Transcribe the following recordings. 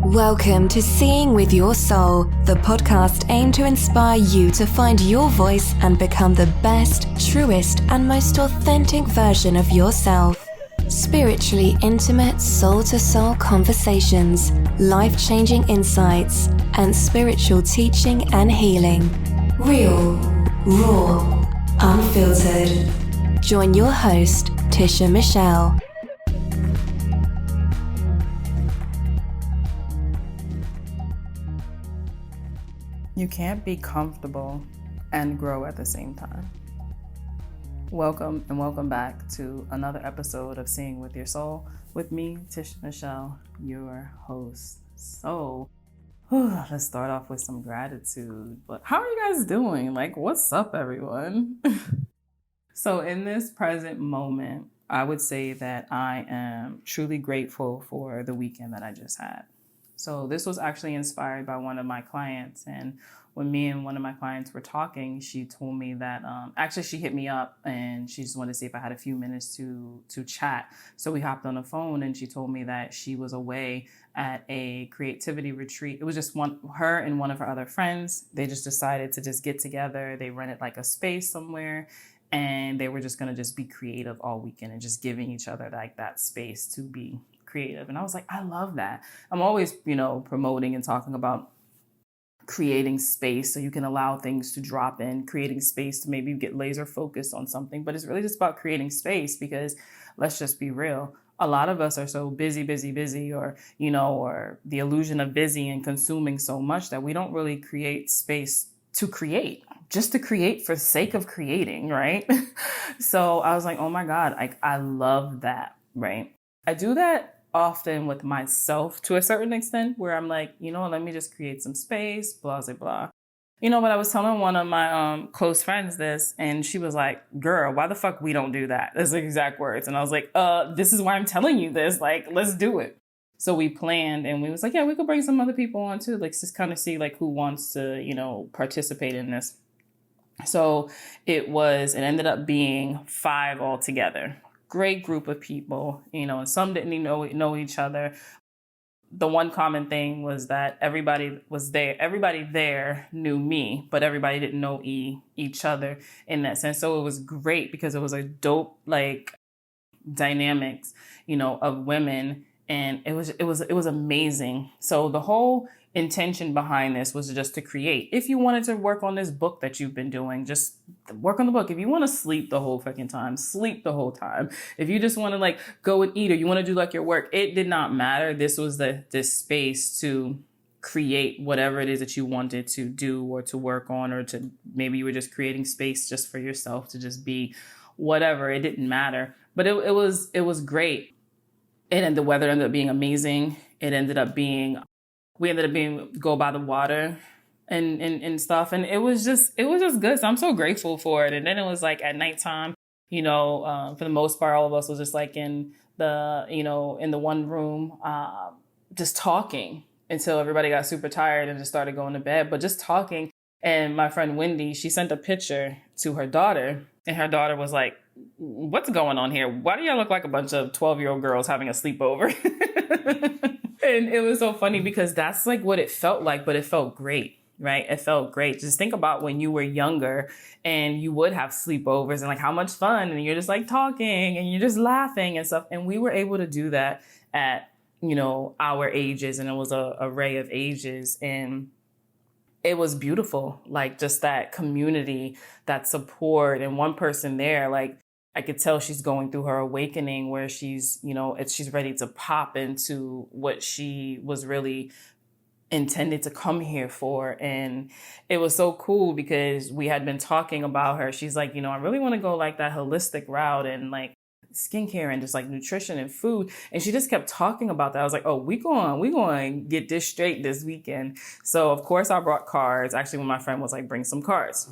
Welcome to Seeing with Your Soul, the podcast aimed to inspire you to find your voice and become the best, truest, and most authentic version of yourself. Spiritually intimate, soul-to-soul conversations, life-changing insights, and spiritual teaching and healing. Real, raw, unfiltered. Join your host, Tisha Michelle. You can't be comfortable and grow at the same time. Welcome and welcome back to another episode of Seeing with Your Soul with me, Tisha Michelle, your host. So, let's start off with some gratitude. But how are you guys doing? Like, what's up, everyone? So in this present moment, I would say that I am truly grateful for the weekend that I just had. So this was actually inspired by one of my clients. And when me and one of my clients were talking, she told me that, actually she hit me up and she just wanted to see if I had a few minutes to chat. So we hopped on the phone and she told me that she was away at a creativity retreat. It was just her and one of her other friends. They just decided to just get together. They rented like a space somewhere and they were just going to just be creative all weekend and just giving each other like that space to be creative. And I was like, I love that. I'm always, promoting and talking about creating space so you can allow things to drop in, creating space to maybe get laser focused on something. But it's really just about creating space because let's just be real. A lot of us are so busy, or the illusion of busy and consuming so much that we don't really create space to create, just to create for the sake of creating, right? So I was like, oh my God, I love that, right? I do that often with myself to a certain extent where I'm like, let me just create some space, blah, blah, blah. But I was telling one of my close friends this and she was like, girl, why the fuck we don't do that? That's the exact words. And I was like, this is why I'm telling you this. Like, let's do it. So we planned and we was like, yeah, we could bring some other people on too. Like, just kind of see like who wants to, participate in this. So it ended up being 5 altogether. Great group of people, and some didn't even know each other. The one common thing was that everybody was there. Everybody there knew me, but everybody didn't know each other in that sense. So it was great because it was a dope, like, dynamics, of women. And it was amazing. So the whole intention behind this was just to create. If you wanted to work on this book that you've been doing, just work on the book. If you want to sleep the whole fucking time, sleep the whole time. If you just want to like go and eat or you want to do like your work, it did not matter. This was this space to create whatever it is that you wanted to do or to work on, or to maybe you were just creating space just for yourself to just be whatever. It didn't matter. But it was great. And the weather ended up being amazing. We ended up go by the water and stuff. And it was just good. So I'm so grateful for it. And then it was like at nighttime, for the most part, all of us was just like in the, in the one room, just talking until everybody got super tired and just started going to bed, but just talking. And my friend Wendy, she sent a picture to her daughter and her daughter was like, what's going on here? Why do y'all look like a bunch of 12-year-old girls having a sleepover? And it was so funny because that's like what it felt like, but it felt great, right? It felt great. Just think about when you were younger and you would have sleepovers and like how much fun, and you're just like talking and you're just laughing and stuff. And we were able to do that at, our ages, and it was a array of ages, and it was beautiful. Like just that community, that support, and one person there, like, I could tell she's going through her awakening where she's, she's ready to pop into what she was really intended to come here for. And it was so cool because we had been talking about her. She's like, I really want to go like that holistic route and like skincare and just like nutrition and food. And she just kept talking about that. I was like, oh, we going to get this straight this weekend. So of course I brought cards. Actually, when my friend was like, bring some cards.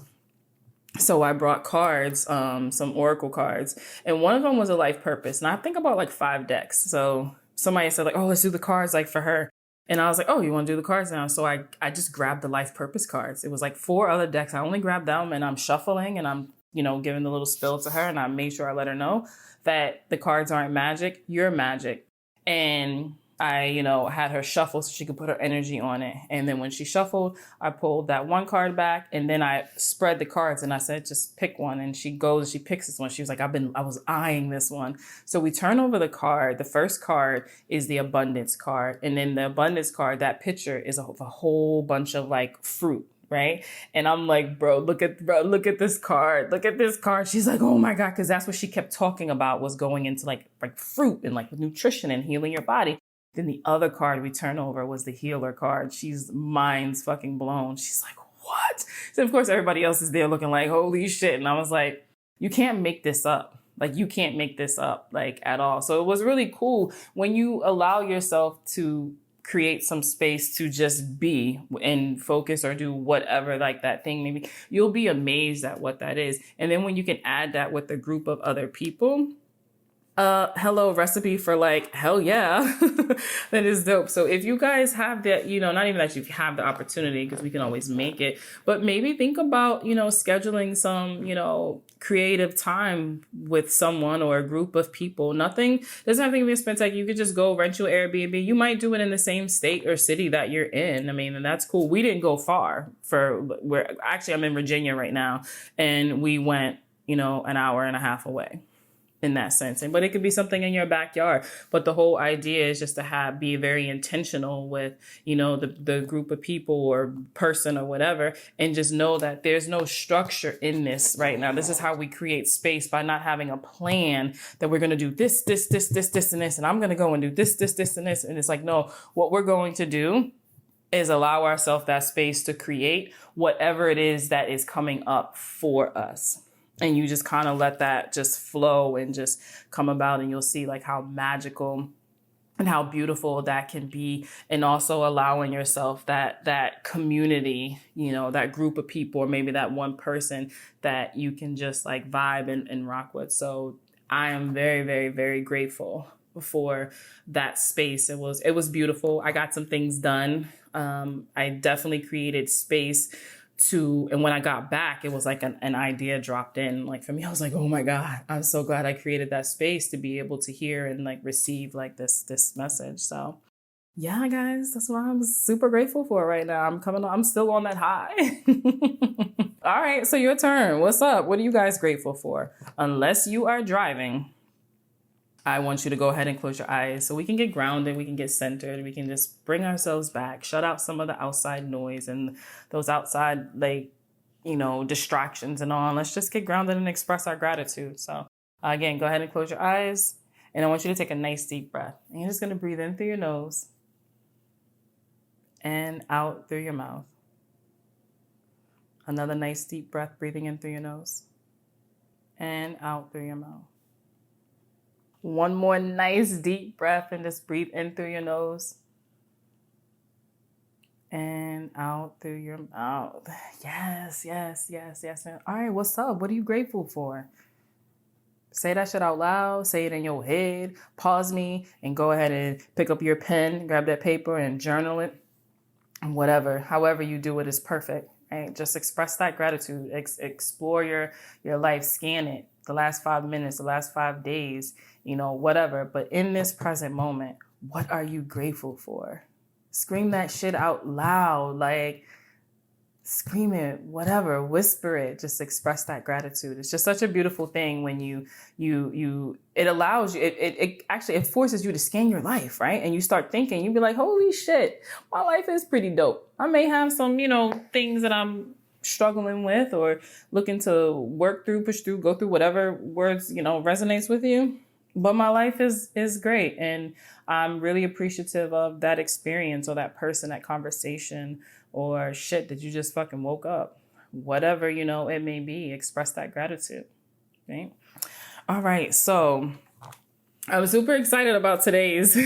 So I brought cards, some oracle cards, and one of them was a life purpose. And I think about like 5 decks. So somebody said like, oh, let's do the cards like for her. And I was like, oh, you want to do the cards now? So I just grabbed the life purpose cards. It was like 4 other decks. I only grabbed them and I'm shuffling and I'm, giving the little spill to her. And I made sure I let her know that the cards aren't magic. You're magic. And I, had her shuffle so she could put her energy on it. And then when she shuffled, I pulled that one card back, and then I spread the cards and I said, just pick one. And she goes, she picks this one. She was like, I was eyeing this one. So we turn over the card. The first card is the abundance card. And then the abundance card, that picture is of a whole bunch of like fruit. Right. And I'm like, bro, look at this card. Look at this card. She's like, oh my God. Cause that's what she kept talking about, was going into like fruit and like nutrition and healing your body. Then the other card we turn over was the healer card. She's mind's fucking blown. She's like, what? So of course everybody else is there looking like, holy shit. And I was like, you can't make this up. Like, you can't make this up, like, at all. So it was really cool when you allow yourself to create some space to just be and focus or do whatever, like that thing, maybe you'll be amazed at what that is. And then when you can add that with a group of other people, hello, recipe for like, hell yeah. That is dope. So if you guys have that, not even that you have the opportunity, because we can always make it, but maybe think about, scheduling some, creative time with someone or a group of people. Nothing doesn't have to be expensive. Like, you could just go rent your Airbnb. You might do it in the same state or city that you're in. I mean, and that's cool. We didn't go far I'm in Virginia right now, and we went, an hour and a half away. In that sense. But it could be something in your backyard. But the whole idea is just to be very intentional with, the group of people or person or whatever, and just know that there's no structure in this right now. This is how we create space, by not having a plan that we're going to do this, and this, and I'm going to go and do this, and this. And it's like, no, what we're going to do is allow ourselves that space to create whatever it is that is coming up for us. And you just kind of let that just flow and just come about, and you'll see like how magical and how beautiful that can be. And also allowing yourself that community, that group of people, or maybe that one person that you can just like vibe and rock with. So I am very, very, very grateful for that space. It was beautiful. I got some things done. I definitely created space and when I got back, it was like an idea dropped in. Like, for me, I was like, oh my God, I'm so glad I created that space to be able to hear and like receive like this message. So yeah, guys, that's what I'm super grateful for right now. I'm still on that high. All right, so your turn. What's up? What are you guys grateful for? Unless you are driving, I want you to go ahead and close your eyes so we can get grounded, we can get centered, we can just bring ourselves back, shut out some of the outside noise and those outside, distractions and all. Let's just get grounded and express our gratitude. So again, go ahead and close your eyes, and I want you to take a nice deep breath. And you're just going to breathe in through your nose and out through your mouth. Another nice deep breath, breathing in through your nose and out through your mouth. One more nice deep breath, and just breathe in through your nose and out through your mouth. Yes. All right, what's up? What are you grateful for? Say that shit out loud. Say it in your head. Pause me and go ahead and pick up your pen, grab that paper and journal it. Whatever, however you do it is perfect. Right? Just express that gratitude. Explore your life. Scan it. The last 5 minutes, the last 5 days, whatever. But in this present moment, what are you grateful for? Scream that shit out loud. Like, scream it, whatever, whisper it, just express that gratitude. It's just such a beautiful thing when it allows you, it actually forces you to scan your life, right? And you start thinking, you'd be like, holy shit, my life is pretty dope. I may have some, things that I'm struggling with or looking to work through, push through, go through, whatever words, resonates with you. But my life is great. And I'm really appreciative of that experience or that person, that conversation or shit that you just fucking woke up. Whatever, it may be, express that gratitude. Right? All right. So I'm super excited about today's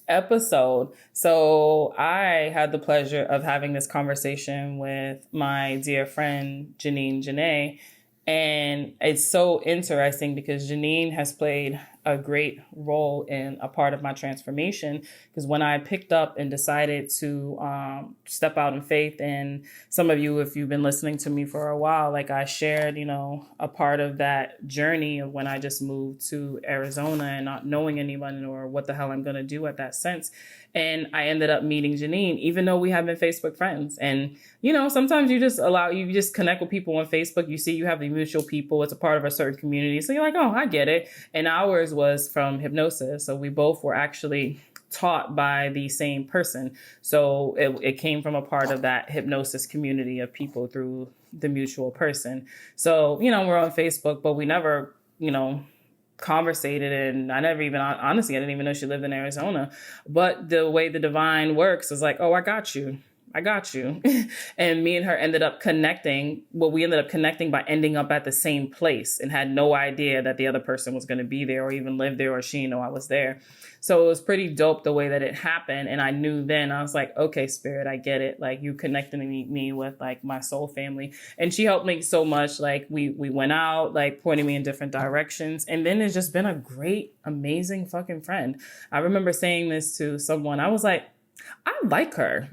episode. So I had the pleasure of having this conversation with my dear friend, Janin Jane. And it's so interesting because Janine has played a great role in a part of my transformation. Because when I picked up and decided to step out in faith, and some of you, if you've been listening to me for a while, like I shared, a part of that journey of when I just moved to Arizona and not knowing anyone or what the hell I'm going to do at that sense. And I ended up meeting Janine, even though we have been Facebook friends. And, sometimes you just connect with people on Facebook. You see you have the mutual people. It's a part of a certain community. So you're like, oh, I get it. And ours was from hypnosis. So we both were actually taught by the same person. So it came from a part of that hypnosis community of people through the mutual person. So, we're on Facebook, but we never, conversated, and I didn't even know she lived in Arizona. But the way the divine works is like, oh, I got you. And me and her ended up connecting. Well, we ended up connecting by ending up at the same place and had no idea that the other person was going to be there or even live there, or she didn't know I was there. So it was pretty dope the way that it happened. And I knew then, I was like, okay, Spirit, I get it. Like, you connected me with like my soul family. And she helped me so much. Like we went out, like pointing me in different directions. And then it's just been a great, amazing fucking friend. I remember saying this to someone. I was like, I like her.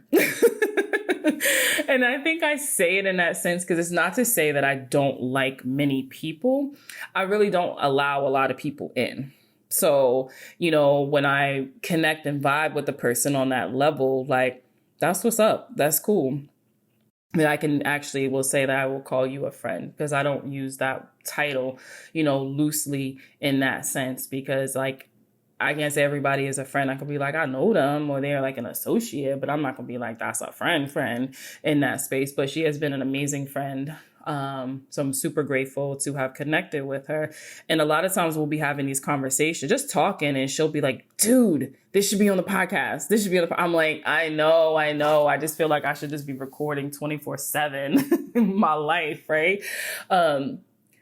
And I think I say it in that sense because it's not to say that I don't like many people. I really don't allow a lot of people in. So, when I connect and vibe with the person on that level, like, that's what's up. That's cool. That I can actually will say that I will call you a friend, because I don't use that title, loosely in that sense, because like, I can't say everybody is a friend. I could be like, I know them, or they're like an associate, but I'm not going to be like, that's a friend in that space. But she has been an amazing friend. So I'm super grateful to have connected with her. And a lot of times we'll be having these conversations, just talking, and she'll be like, dude, this should be on the podcast. I'm like, I know. I just feel like I should just be recording 24/7 in my life. Right.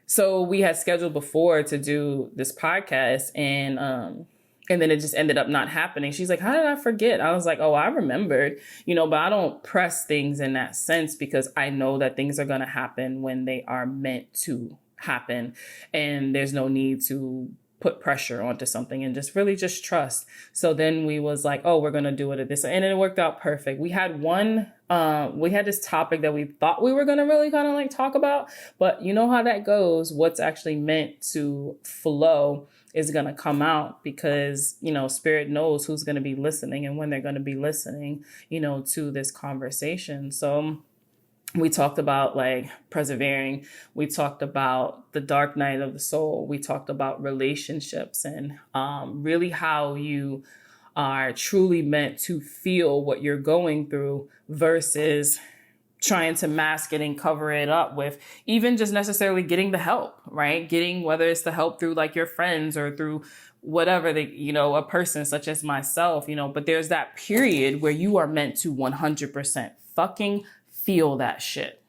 So we had scheduled before to do this podcast, and then it just ended up not happening. She's like, how did I forget? I was like, oh, I remembered, but I don't press things in that sense, because I know that things are going to happen when they are meant to happen. And there's no need to put pressure onto something, and just really just trust. So then we was like, oh, we're going to do it at this. And it worked out perfect. We had this topic that we thought we were going to really kind of like talk about, but you know how that goes. What's actually meant to flow is going to come out, because, Spirit knows who's going to be listening and when they're going to be listening, to this conversation. So we talked about like persevering. We talked about the dark night of the soul. We talked about relationships, and really how you are truly meant to feel what you're going through versus trying to mask it and cover it up with even just necessarily getting the help, right? Whether it's the help through like your friends or through whatever, a person such as myself, but there's that period where you are meant to 100% fucking feel that shit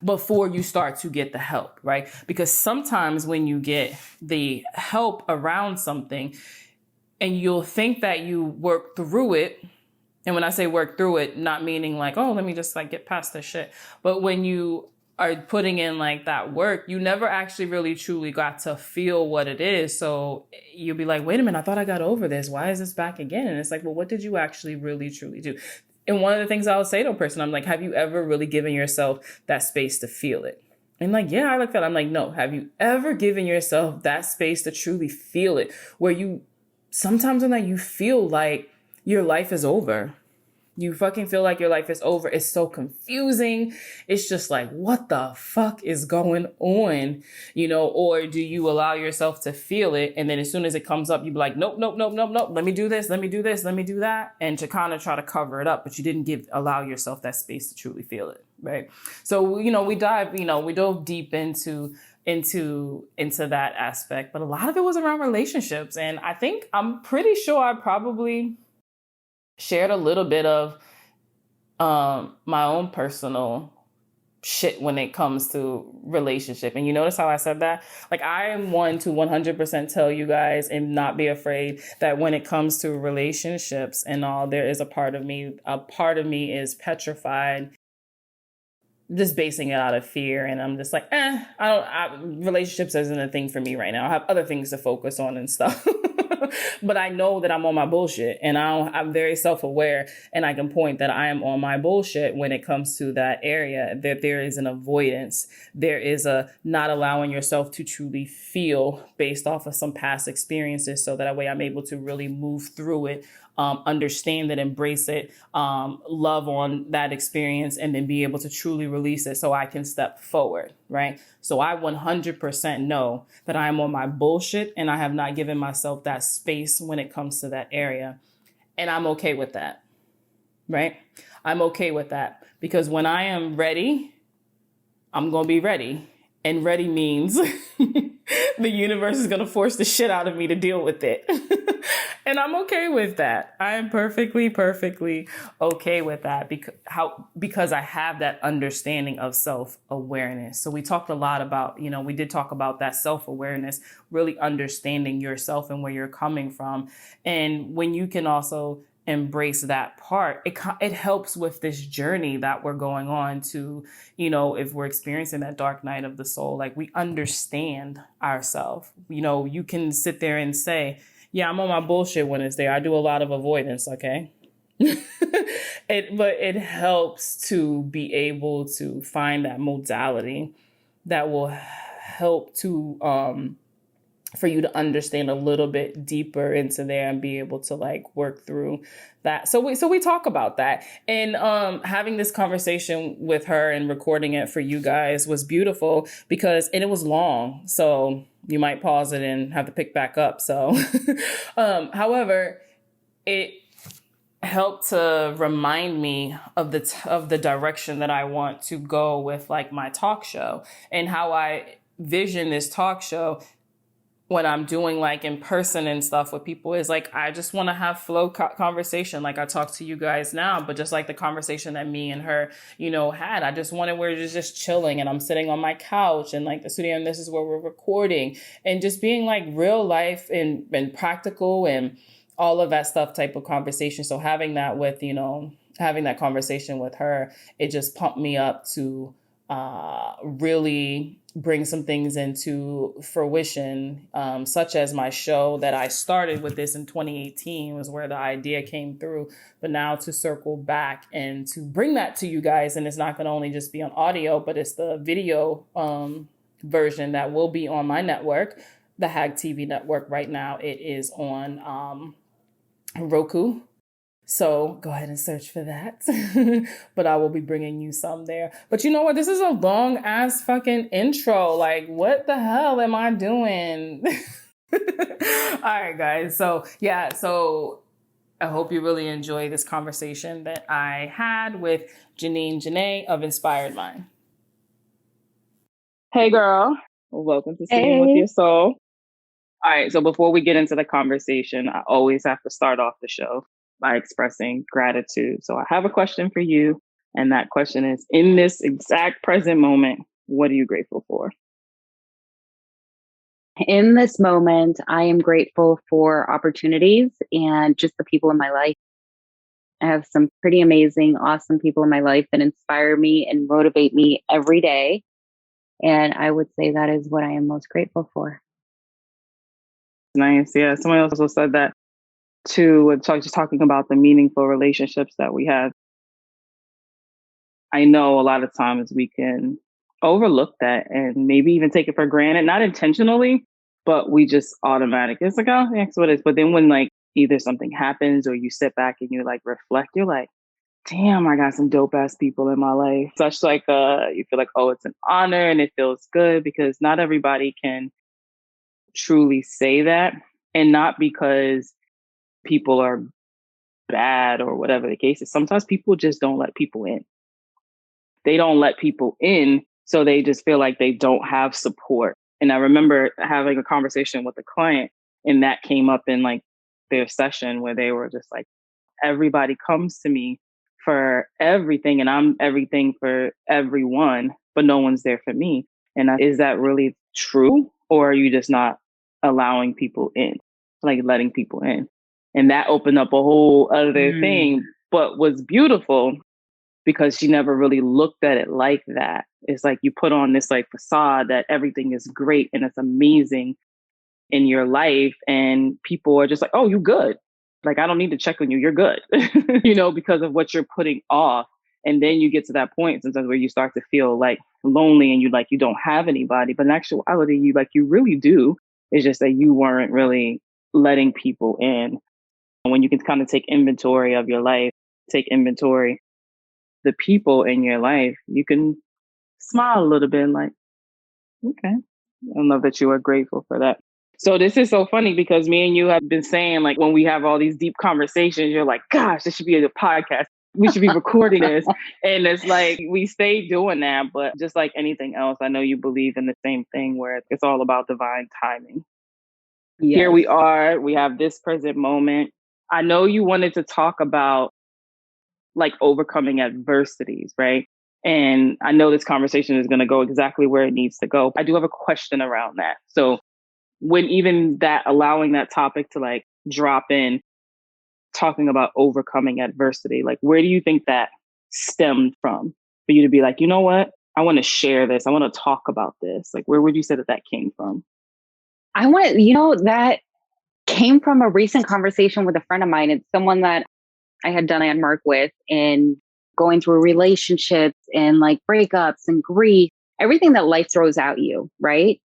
before you start to get the help, right? Because sometimes when you get the help around something and you'll think that you work through it. And when I say work through it, not meaning like, oh, let me just like get past this shit. But when you are putting in like that work, you never actually really truly got to feel what it is. So you'll be like, wait a minute, I thought I got over this. Why is this back again? And it's like, well, what did you actually really truly do? And one of the things I would say to a person, I'm like, have you ever really given yourself that space to feel it? And like, yeah, I like that. I'm like, no, have you ever given yourself that space to truly feel it? Where you sometimes when like you feel like your life is over. You fucking feel like your life is over. It's so confusing. It's just like, what the fuck is going on? Or do you allow yourself to feel it? And then as soon as it comes up, you be like, nope. Let me do this. Let me do this. Let me do that. And to kind of try to cover it up, but you didn't allow yourself that space to truly feel it. Right. So, we dove deep into that aspect, but a lot of it was around relationships. And I'm pretty sure I probably shared a little bit of my own personal shit when it comes to relationship. And you notice how I said that? Like, I am one to 100% tell you guys and not be afraid that when it comes to relationships and all, there is a part of me is petrified just basing it out of fear. And I'm just like, relationships isn't a thing for me right now. I have other things to focus on and stuff. But I know that I'm on my bullshit, and I'm very self-aware, and I can point that I am on my bullshit when it comes to that area, that there is an avoidance. There is a not allowing yourself to truly feel based off of some past experiences, so that way I'm able to really move through it, understand it, embrace it, love on that experience, and then be able to truly release it so I can step forward, right? So I 100% know that I am on my bullshit, and I have not given myself that space when it comes to that area. And I'm okay with that, right? I'm okay with that, because when I am ready, I'm going to be ready. And ready means the universe is going to force the shit out of me to deal with it. And I'm okay with that. I am perfectly okay with that, because I have that understanding of self-awareness. So we talked a lot about, we did talk about that self-awareness, really understanding yourself and where you're coming from. And when you can also embrace that part, it helps with this journey that we're going on to, if we're experiencing that dark night of the soul, like we understand ourselves. You can sit there and say, yeah, I'm on my bullshit when it's there. I do a lot of avoidance, okay? But it helps to be able to find that modality that will help to for you to understand a little bit deeper into there and be able to like work through that. So we talk about that, and having this conversation with her and recording it for you guys was beautiful, and it was long. So you might pause it and have to pick back up. So, however, it helped to remind me of the direction that I want to go with like my talk show, and how I vision this talk show when I'm doing like in person and stuff with people is like, I just want to have flow conversation. Like I talk to you guys now, but just like the conversation that me and her, had, I just wanted, we're just chilling, and I'm sitting on my couch and like the studio, and this is where we're recording, and just being like real life and practical and all of that stuff type of conversation. So having that with, having that conversation with her, it just pumped me up to really bring some things into fruition, such as my show that I started with this in 2018 was where the idea came through. But now to circle back and to bring that to you guys, and it's not going to only just be on audio, but it's the video version that will be on my network, the Hag TV network. Right now it is on Roku. So go ahead and search for that. But I will be bringing you some there. But you know what? This is a long ass fucking intro. Like, what the hell am I doing? All right, guys. So yeah, I hope you really enjoy this conversation that I had with Janin Jane of Inspired Mind. Hey, girl. Welcome to Sitting with Your Soul. All right. So before we get into the conversation, I always have to start off the show by expressing gratitude. So I have a question for you. And that question is, in this exact present moment, what are you grateful for? In this moment, I am grateful for opportunities and just the people in my life. I have some pretty amazing, awesome people in my life that inspire me and motivate me every day. And I would say that is what I am most grateful for. Nice. Yeah. Someone else also said that too, just talking about the meaningful relationships that we have. I know a lot of times we can overlook that and maybe even take it for granted, not intentionally, but we just automatic. It's like, oh, that's what it is. But then when like either something happens or you sit back and you like reflect, you're like, damn, I got some dope ass people in my life. Such like you feel like, oh, it's an honor, and it feels good, because not everybody can truly say that. And not because people are bad or whatever the case is. Sometimes people just don't let people in. They don't let people in, so they just feel like they don't have support. And I remember having a conversation with a client, and that came up in like their session where they were just like, everybody comes to me for everything, and I'm everything for everyone, but no one's there for me. And is that really true? Or are you just not allowing people in, like letting people in? And that opened up a whole other thing. But what's beautiful because she never really looked at it like that. It's like you put on this like facade that everything is great and it's amazing in your life, and people are just like, oh, you good. Like, I don't need to check on you. You're good, because of what you're putting off. And then you get to that point sometimes where you start to feel like lonely and you don't have anybody. But in actuality, you really do. It's just that you weren't really letting people in. When you can kind of take inventory of your life, take inventory the people in your life, you can smile a little bit and like, okay. I love that you are grateful for that. So this is so funny because me and you have been saying, like, when we have all these deep conversations, you're like, gosh, this should be a podcast. We should be recording this. And it's like, we stay doing that. But just like anything else, I know you believe in the same thing where it's all about divine timing. Yes. Here we are. We have this present moment. I know you wanted to talk about like overcoming adversities, right? And I know this conversation is going to go exactly where it needs to go. I do have a question around that. So when even that, allowing that topic to like drop in, talking about overcoming adversity, like where do you think that stemmed from for you to be like, you know what? I want to share this. I want to talk about this. Like, where would you say that came from? That came from a recent conversation with a friend of mine. It's someone that I had done landmark with and going through relationships and like breakups and grief, everything that life throws at you, right?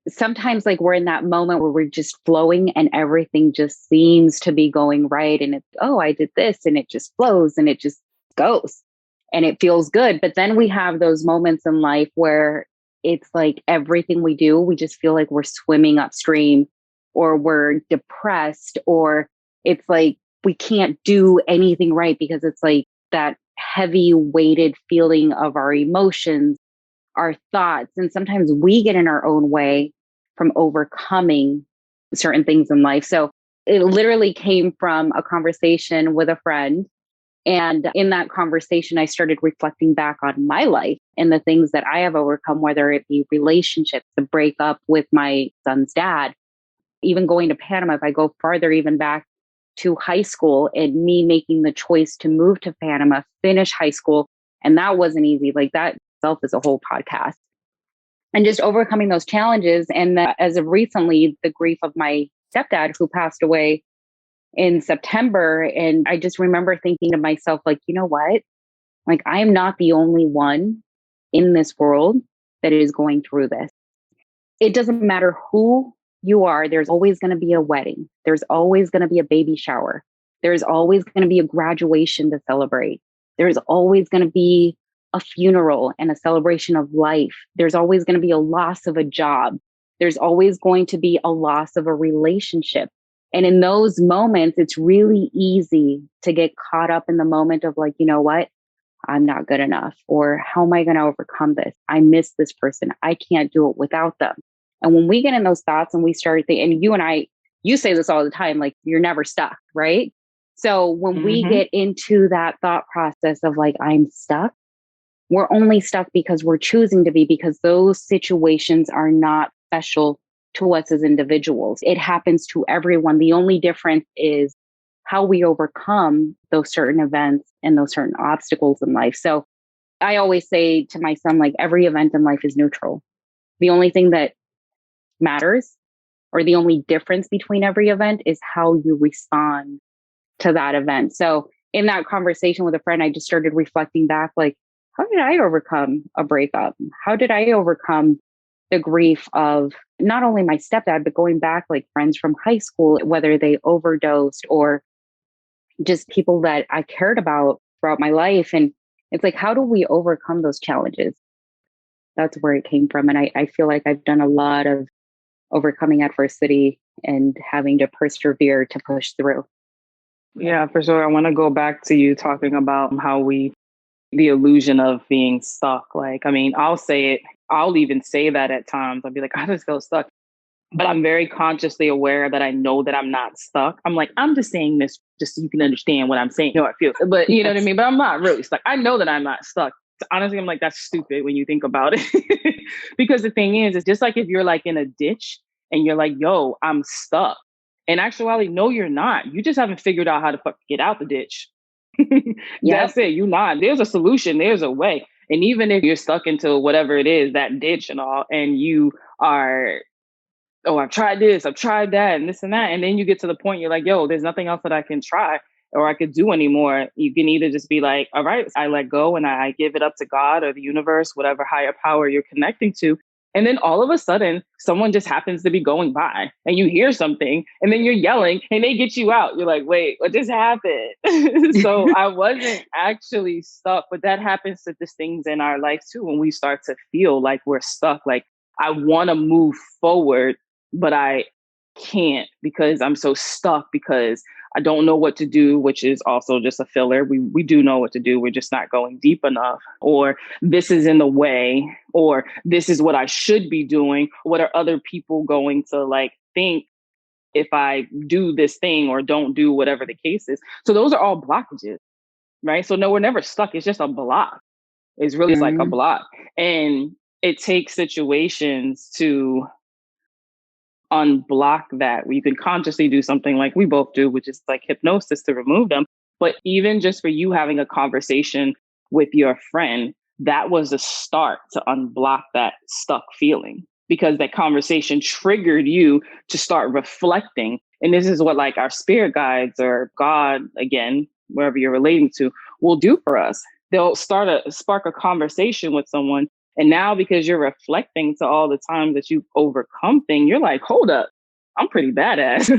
Sometimes like we're in that moment where we're just flowing and everything just seems to be going right. And it's, oh, I did this, and it just flows and it just goes and it feels good. But then we have those moments in life where it's like everything we do, we just feel like we're swimming upstream, or we're depressed, or it's like we can't do anything right because it's like that heavy weighted feeling of our emotions, our thoughts. And sometimes we get in our own way from overcoming certain things in life. So it literally came from a conversation with a friend. And in that conversation, I started reflecting back on my life and the things that I have overcome, whether it be relationships, the breakup with my son's dad, even going to Panama. If I go farther, even back to high school and me making the choice to move to Panama, finish high school. And that wasn't easy. Like that itself is a whole podcast. And just overcoming those challenges. And as of recently, the grief of my stepdad who passed away in September. And I just remember thinking to myself, like, you know what? Like, I am not the only one in this world that is going through this. It doesn't matter who you are. There's always going to be a wedding. There's always going to be a baby shower. There's always going to be a graduation to celebrate. There's always going to be a funeral and a celebration of life. There's always going to be a loss of a job. There's always going to be a loss of a relationship. And in those moments, it's really easy to get caught up in the moment of like, you know what? I'm not good enough. Or how am I going to overcome this? I miss this person. I can't do it without them. And when we get in those thoughts and we start thinking, and you and I, you say this all the time, like you're never stuck, right? So when we get into that thought process of like, I'm stuck, we're only stuck because we're choosing to be, because those situations are not special to us as individuals. It happens to everyone. The only difference is how we overcome those certain events and those certain obstacles in life. So I always say to my son, like every event in life is neutral. The only thing that matters, or the only difference between every event, is how you respond to that event. So in that conversation with a friend, I just started reflecting back, like, how did I overcome a breakup? How did I overcome the grief of not only my stepdad, but going back, like friends from high school, whether they overdosed or just people that I cared about throughout my life. And it's like, how do we overcome those challenges? That's where it came from. And I feel like I've done a lot of overcoming adversity and having to persevere to push through. Yeah, for sure. I want to go back to you talking about the illusion of being stuck. Like, I mean, I'll even say that at times. I'll be like, I just feel stuck. But I'm very consciously aware that I know that I'm not stuck. I'm like, I'm just saying this just so you can understand what I'm saying, how I feel. But you know what I mean? But I'm not really stuck. I know that I'm not stuck. Honestly, I'm like, that's stupid when you think about it. Because the thing is, it's just like if you're like in a ditch and you're like, yo, I'm stuck. In actuality, no, you're not. You just haven't figured out how to get out the ditch. Yep. That's it. You not. There's a solution. There's a way. And even if you're stuck into whatever it is, that ditch and all, and you are, oh, I've tried this, I've tried that, and this and that. And then you get to the point you're like, yo, there's nothing else that I can try or I could do anymore. You can either just be like, all right, I let go and I give it up to God or the universe, whatever higher power you're connecting to. And then all of a sudden, someone just happens to be going by and you hear something and then you're yelling and they get you out. You're like, wait, what just happened? So I wasn't actually stuck, but that happens to just things in our life too. When we start to feel like we're stuck, like I want to move forward, but I can't because I'm so stuck because I don't know what to do, which is also just a filler. We do know what to do. We're just not going deep enough. Or this is in the way, or this is what I should be doing. What are other people going to like think if I do this thing or don't do whatever the case is? So those are all blockages, right? So no, we're never stuck. It's just a block. It's really like a block. And it takes situations to unblock that, where you can consciously do something like we both do, which is like hypnosis to remove them. But even just for you having a conversation with your friend, that was a start to unblock that stuck feeling, because that conversation triggered you to start reflecting. And this is what like our spirit guides or God, again, wherever you're relating to, will do for us. They'll spark a conversation with someone. And now, because you're reflecting to all the times that you've overcome things, you're like, hold up, I'm pretty badass.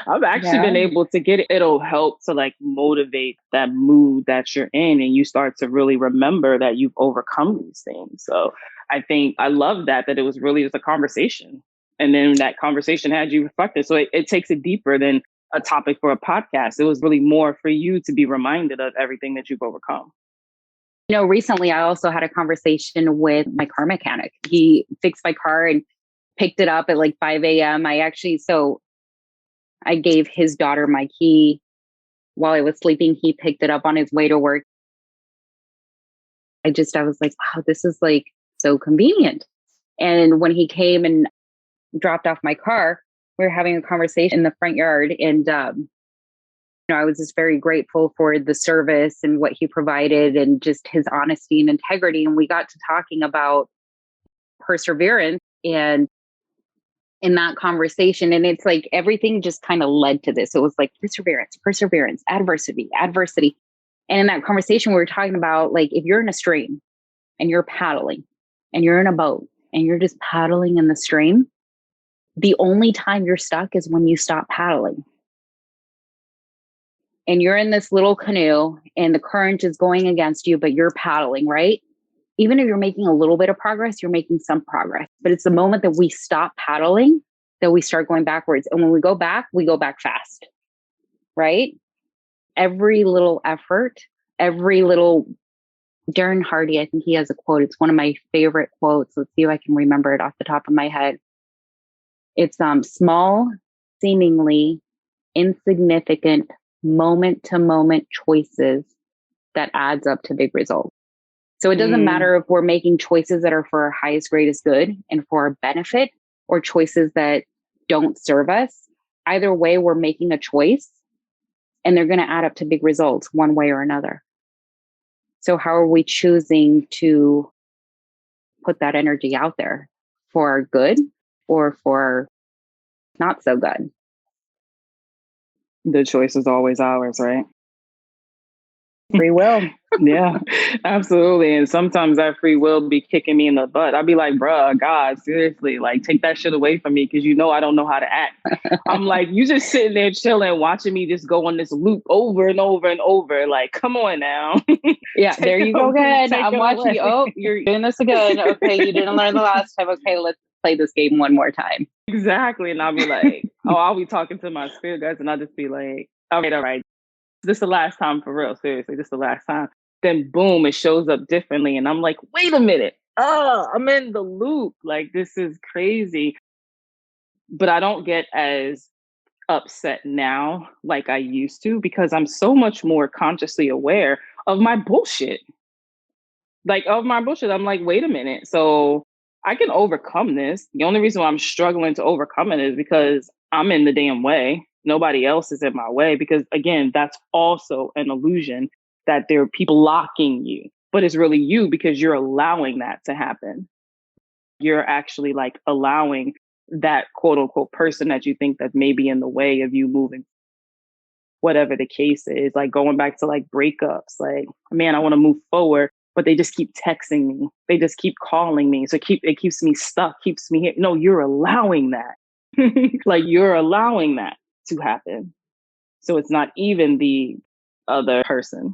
I've actually been able to get it. It'll help to like motivate that mood that you're in. And you start to really remember that you've overcome these things. So I think I love that it was really just a conversation. And then that conversation had you reflected. So it takes it deeper than a topic for a podcast. It was really more for you to be reminded of everything that you've overcome. You know, recently I also had a conversation with my car mechanic. He fixed my car and picked it up at like 5 a.m. I gave his daughter my key while I was sleeping. He picked it up on his way to work. I was like, wow, this is like so convenient. And when he came and dropped off my car, we were having a conversation in the front yard. And, I was just very grateful for the service and what he provided and just his honesty and integrity. And we got to talking about perseverance and in that conversation. And it's like everything just kind of led to this. It was like perseverance, adversity. And in that conversation, we were talking about like, if you're in a stream and you're paddling and you're in a boat and you're just paddling in the stream, the only time you're stuck is when you stop paddling. And you're in this little canoe and the current is going against you, but you're paddling, right? Even if you're making a little bit of progress, you're making some progress. But it's the moment that we stop paddling that we start going backwards. And when we go back fast, right? Every little effort, every little, Darren Hardy, I think he has a quote. It's one of my favorite quotes. Let's see if I can remember it off the top of my head. It's small, seemingly insignificant moment-to-moment choices that adds up to big results. So it doesn't matter if we're making choices that are for our highest, greatest good and for our benefit, or choices that don't serve us. Either way, we're making a choice and they're going to add up to big results one way or another. So how are we choosing to put that energy out there for our good or for not so good? The choice is always ours, right? Free will. Yeah, absolutely. And sometimes that free will be kicking me in the butt. I'd be like, bruh, God, seriously, like take that shit away from me because I don't know how to act. I'm like, you just sitting there chilling, watching me just go on this loop over and over and over. Like, come on now. Yeah, there you go again. I'm watching you. Oh, you're doing this again. Okay, you didn't learn the last time. Okay, let's play this game one more time. Exactly. And I'll be like, I'll be talking to my spirit guides and I'll just be like, all right. This is the last time for real. Seriously, this is the last time. Then boom, it shows up differently. And I'm like, wait a minute. Oh, I'm in the loop. Like, this is crazy. But I don't get as upset now like I used to because I'm so much more consciously aware of my bullshit. I'm like, wait a minute. So I can overcome this. The only reason why I'm struggling to overcome it is because I'm in the damn way. nobody else is in my way, because again, that's also an illusion that there are people blocking you, but it's really you because you're allowing that to happen. You're actually like allowing that quote unquote person that you think that may be in the way of you moving, whatever the case is. Like going back to like breakups, like, man, I want to move forward, but they just keep texting me. They just keep calling me. So it keeps me stuck, keeps me here. No, you're allowing that. Like you're allowing that to happen. So it's not even the other person.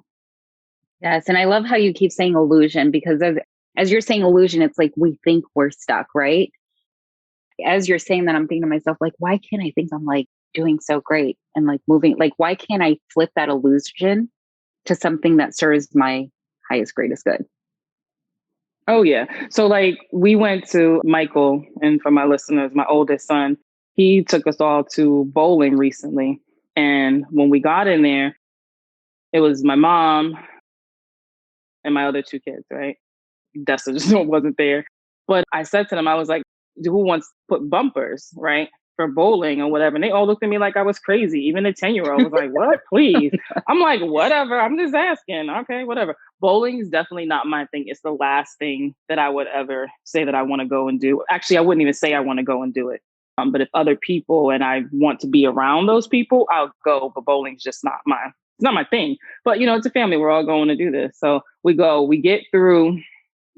Yes. And I love how you keep saying illusion, because as you're saying illusion, it's like we think we're stuck, right? As you're saying that, I'm thinking to myself, like, why can't I think I'm like doing so great and like moving? Like, why can't I flip that illusion to something that serves my highest, greatest good? Oh, yeah. So like we went to Michael, and for my listeners, my oldest son, he took us all to bowling recently. And when we got in there, it was my mom and my other two kids, right? Dessa just wasn't there. But I said to them, I was like, who wants to put bumpers, right? For bowling or whatever. And they all looked at me like I was crazy. Even the 10-year-old was like, what? Please. I'm like, whatever. I'm just asking. Okay, whatever. Bowling is definitely not my thing. It's the last thing that I would ever say that I want to go and do. Actually, I wouldn't even say I want to go and do it. But if other people and I want to be around those people, I'll go. But bowling's just it's not my thing. But, it's a family. We're all going to do this. So we go, we get through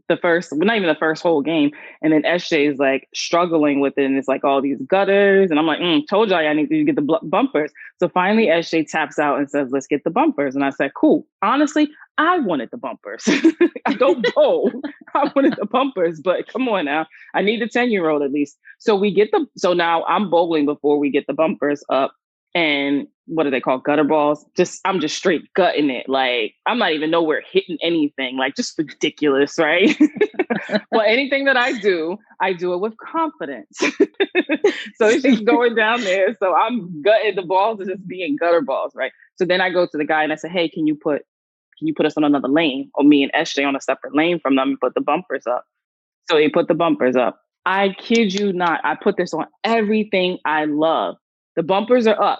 not even the first whole game. And then SJ is like struggling with it. And it's like all these gutters. And I'm like, told y'all I need to get the bumpers. So finally, SJ taps out and says, let's get the bumpers. And I said, cool. Honestly, I wanted the bumpers. I don't bowl. I wanted the bumpers, but come on now. I need the 10-year-old at least. So so now I'm bowling before we get the bumpers up. And what do they call gutter balls? I'm just straight gutting it. Like I'm not even nowhere hitting anything. Like just ridiculous, right? But anything that I do it with confidence. So it's just going down there. So I'm gutting the balls and just being gutter balls, right? So then I go to the guy and I say, hey, can you put us on another lane, or me and SJ on a separate lane from them and put the bumpers up? So he put the bumpers up. I kid you not. I put this on everything I love. The bumpers are up,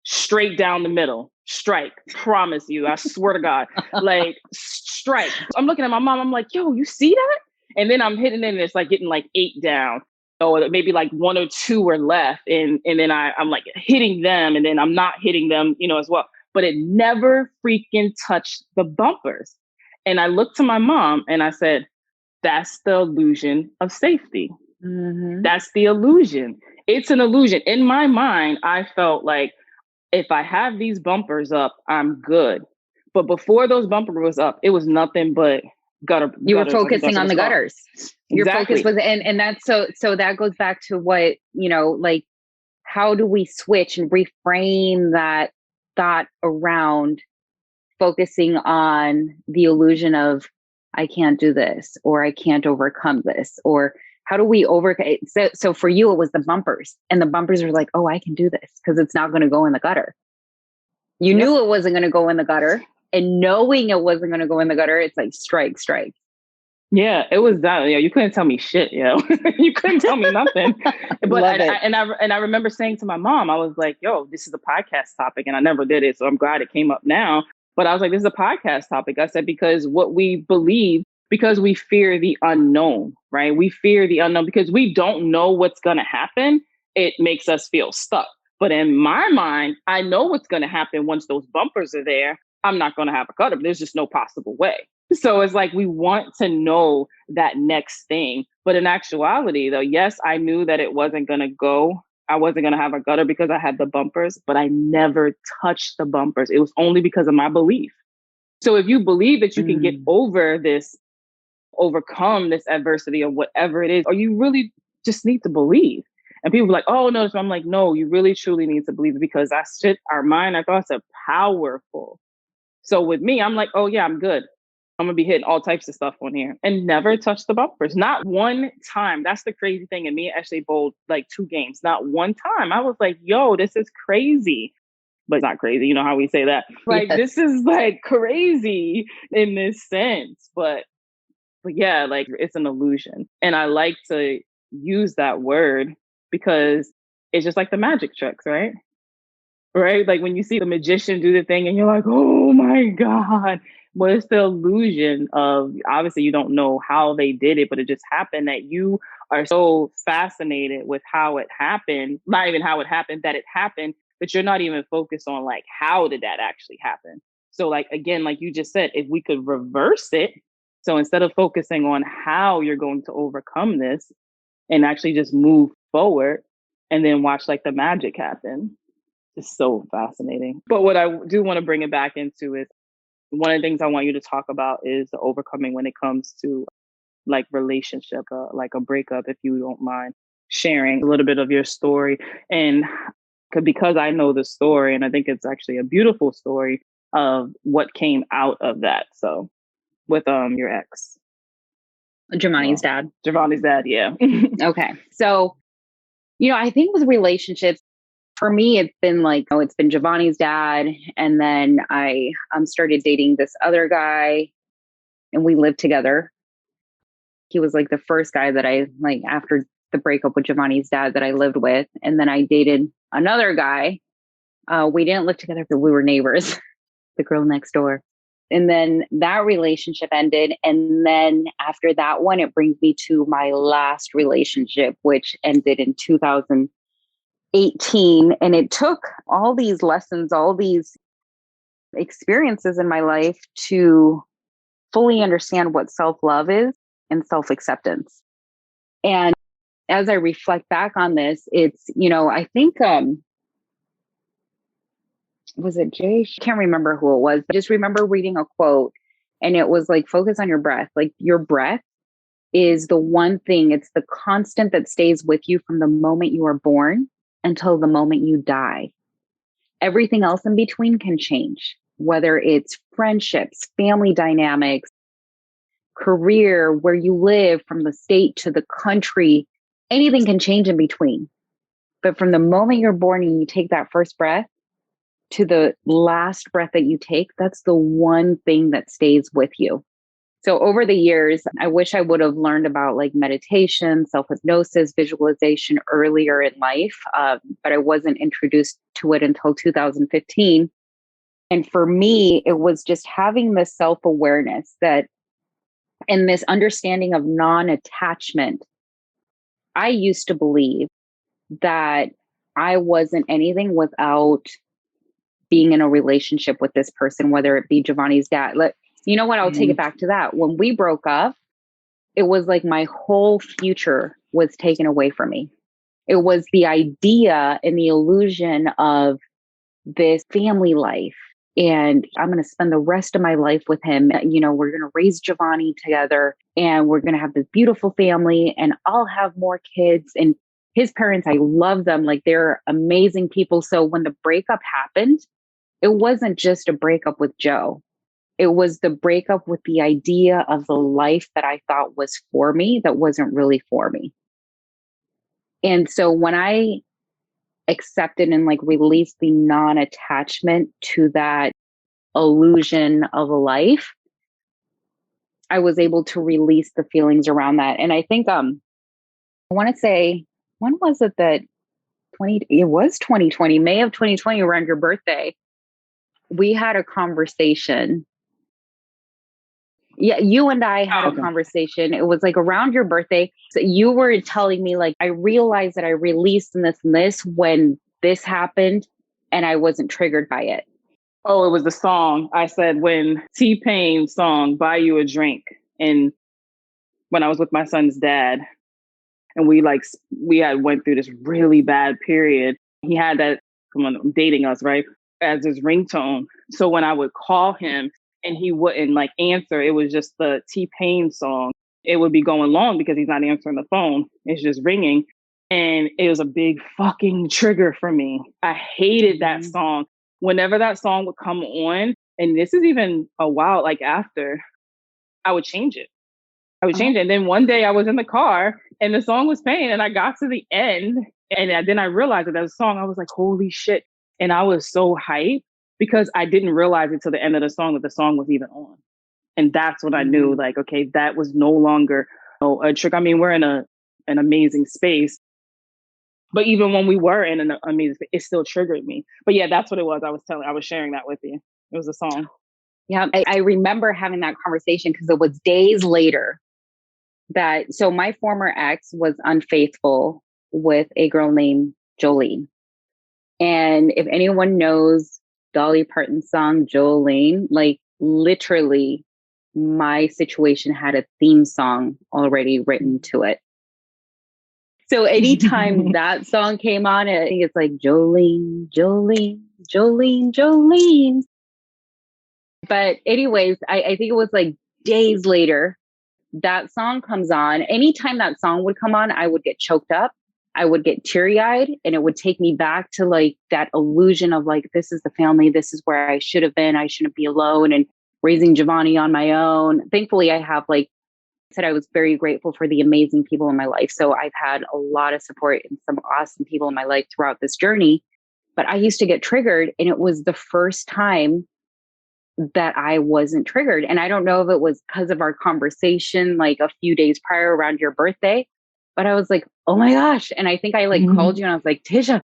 straight down the middle, strike. Promise you, I swear to God, like strike. I'm looking at my mom. I'm like, yo, you see that? And then I'm hitting it, and it's like getting like 8 down. Or maybe like 1 or 2 are left, and then I'm like hitting them, and then I'm not hitting them, as well. But it never freaking touched the bumpers. And I looked to my mom and I said, that's the illusion of safety. Mm-hmm. That's the illusion. It's an illusion. In my mind, I felt like if I have these bumpers up, I'm good. But before those bumpers was up, it was nothing but gutter. You were focusing on the gutters. Your exactly. focus was, and that's so that goes back to what, like, how do we switch and reframe that thought around focusing on the illusion of, I can't do this, or I can't overcome this, or how do we overcome it? So for you, it was the bumpers, and the bumpers were like, oh, I can do this because it's not going to go in the gutter. You knew it wasn't going to go in the gutter, and knowing it wasn't going to go in the gutter, it's like strike. Yeah, it was that. You couldn't tell me shit, you couldn't tell me nothing. But I remember saying to my mom, I was like, yo, this is a podcast topic, and I never did it, so I'm glad it came up now. But I was like, this is a podcast topic. I said, because what we believe, because we fear the unknown, right? We fear the unknown because we don't know what's going to happen. It makes us feel stuck. But in my mind, I know what's going to happen once those bumpers are there. I'm not going to have a gutter. There's just no possible way. So it's like we want to know that next thing. But in actuality, though, yes, I knew that it wasn't going to go. I wasn't going to have a gutter because I had the bumpers, but I never touched the bumpers. It was only because of my belief. So if you believe that you can get over this, overcome this adversity or whatever it is, or you really just need to believe. And people are like, oh, no. So I'm like, no, you really, truly need to believe it, because our mind, our thoughts are powerful. So with me, I'm like, oh, yeah, I'm good. I'm going to be hitting all types of stuff on here, and never touch the bumpers. Not one time. That's the crazy thing. And me actually bowled like 2 games. Not one time. I was like, yo, this is crazy. But it's not crazy. You know how we say that? Like, yes. This is like crazy in this sense. But yeah, like it's an illusion. And I like to use that word because it's just like the magic tricks, right? right? Like when you see the magician do the thing and you're like, oh my God. Well, it's the illusion of, obviously you don't know how they did it, but it just happened, that you are so fascinated with how it happened, not even how it happened, that it happened, that you're not even focused on like, how did that actually happen? So like, again, like you just said, if we could reverse it, so instead of focusing on how you're going to overcome this and actually just move forward and then watch like the magic happen. It's so fascinating. But what I do want to bring it back into is, one of the things I want you to talk about is the overcoming when it comes to like relationship, like a breakup, if you don't mind sharing a little bit of your story. And because I know the story, and I think it's actually a beautiful story of what came out of that. So with your ex. Giovanni's dad. Giovanni's dad, yeah. Okay. So, I think with relationships, for me, it's been like, it's been Giovanni's dad. And then I started dating this other guy and we lived together. He was like the first guy that I like after the breakup with Giovanni's dad that I lived with. And then I dated another guy. We didn't live together, but we were neighbors, the girl next door. And then that relationship ended. And then after that one, it brings me to my last relationship, which ended in 2018. And it took all these lessons, all these experiences in my life to fully understand what self-love is and self-acceptance. And as I reflect back on this, it's, I think, was it Jay? I can't remember who it was, but I just remember reading a quote and it was like, focus on your breath. Like your breath is the one thing, it's the constant that stays with you from the moment you are born until the moment you die. Everything else in between can change, whether it's friendships, family dynamics, career, where you live, from the state to the country, anything can change in between. But from the moment you're born and you take that first breath to the last breath that you take, that's the one thing that stays with you. So over the years, I wish I would have learned about like meditation, self-hypnosis, visualization earlier in life, but I wasn't introduced to it until 2015. And for me, it was just having this self-awareness that, and this understanding of non-attachment. I used to believe that I wasn't anything without being in a relationship with this person, whether it be Giovanni's dad. You know what? I'll take it back to that. When we broke up, it was like my whole future was taken away from me. It was the idea and the illusion of this family life. And I'm going to spend the rest of my life with him. We're going to raise Giovanni together and we're going to have this beautiful family and I'll have more kids. And his parents, I love them. Like they're amazing people. So when the breakup happened, it wasn't just a breakup with Joe. It was the breakup with the idea of the life that I thought was for me that wasn't really for me. And so when I accepted and like released the non-attachment to that illusion of a life, I was able to release the feelings around that. And I think I want to say, when was it that it was 2020, May of 2020, around your birthday, we had a conversation. Yeah, you and I had a conversation. It was like around your birthday. So you were telling me like, I realized that I released this when this happened and I wasn't triggered by it. Oh, it was the song. I said when T-Pain's song, Buy You a Drink. And when I was with my son's dad and we had went through this really bad period. He had that, dating us, right? As his ringtone. So when I would call him and he wouldn't like answer, it was just the T-Pain song. It would be going long because he's not answering the phone. It's just ringing. And it was a big fucking trigger for me. I hated that song. Whenever that song would come on, and this is even a while like after, I would change it. And then one day I was in the car and the song was playing and I got to the end and then I realized that that was a song. I was like, holy shit. And I was so hyped because I didn't realize it till the end of the song that the song was even on. And that's when I knew like, okay, that was no longer a trick. I mean, we're in an amazing space. But even when we were in a music, it still triggered me. But yeah, that's what it was. I was sharing that with you. It was a song. Yeah, I remember having that conversation because it was days later so my former ex was unfaithful with a girl named Jolene. And if anyone knows Dolly Parton's song Jolene, like literally my situation had a theme song already written to it. So anytime that song came on, I think it's like Jolene, Jolene, Jolene, Jolene. But anyways, I think it was like days later, that song comes on. Anytime that song would come on, I would get choked up. I would get teary eyed, and it would take me back to like that illusion of like, this is the family. This is where I should have been. I shouldn't be alone and raising Giovanni on my own. Thankfully, I have, like I said, I was very grateful for the amazing people in my life. So I've had a lot of support and some awesome people in my life throughout this journey. But I used to get triggered, and it was the first time that I wasn't triggered. And I don't know if it was because of our conversation like a few days prior around your birthday, but I was like, oh my gosh. And I think I like called you and I was like, Tisha,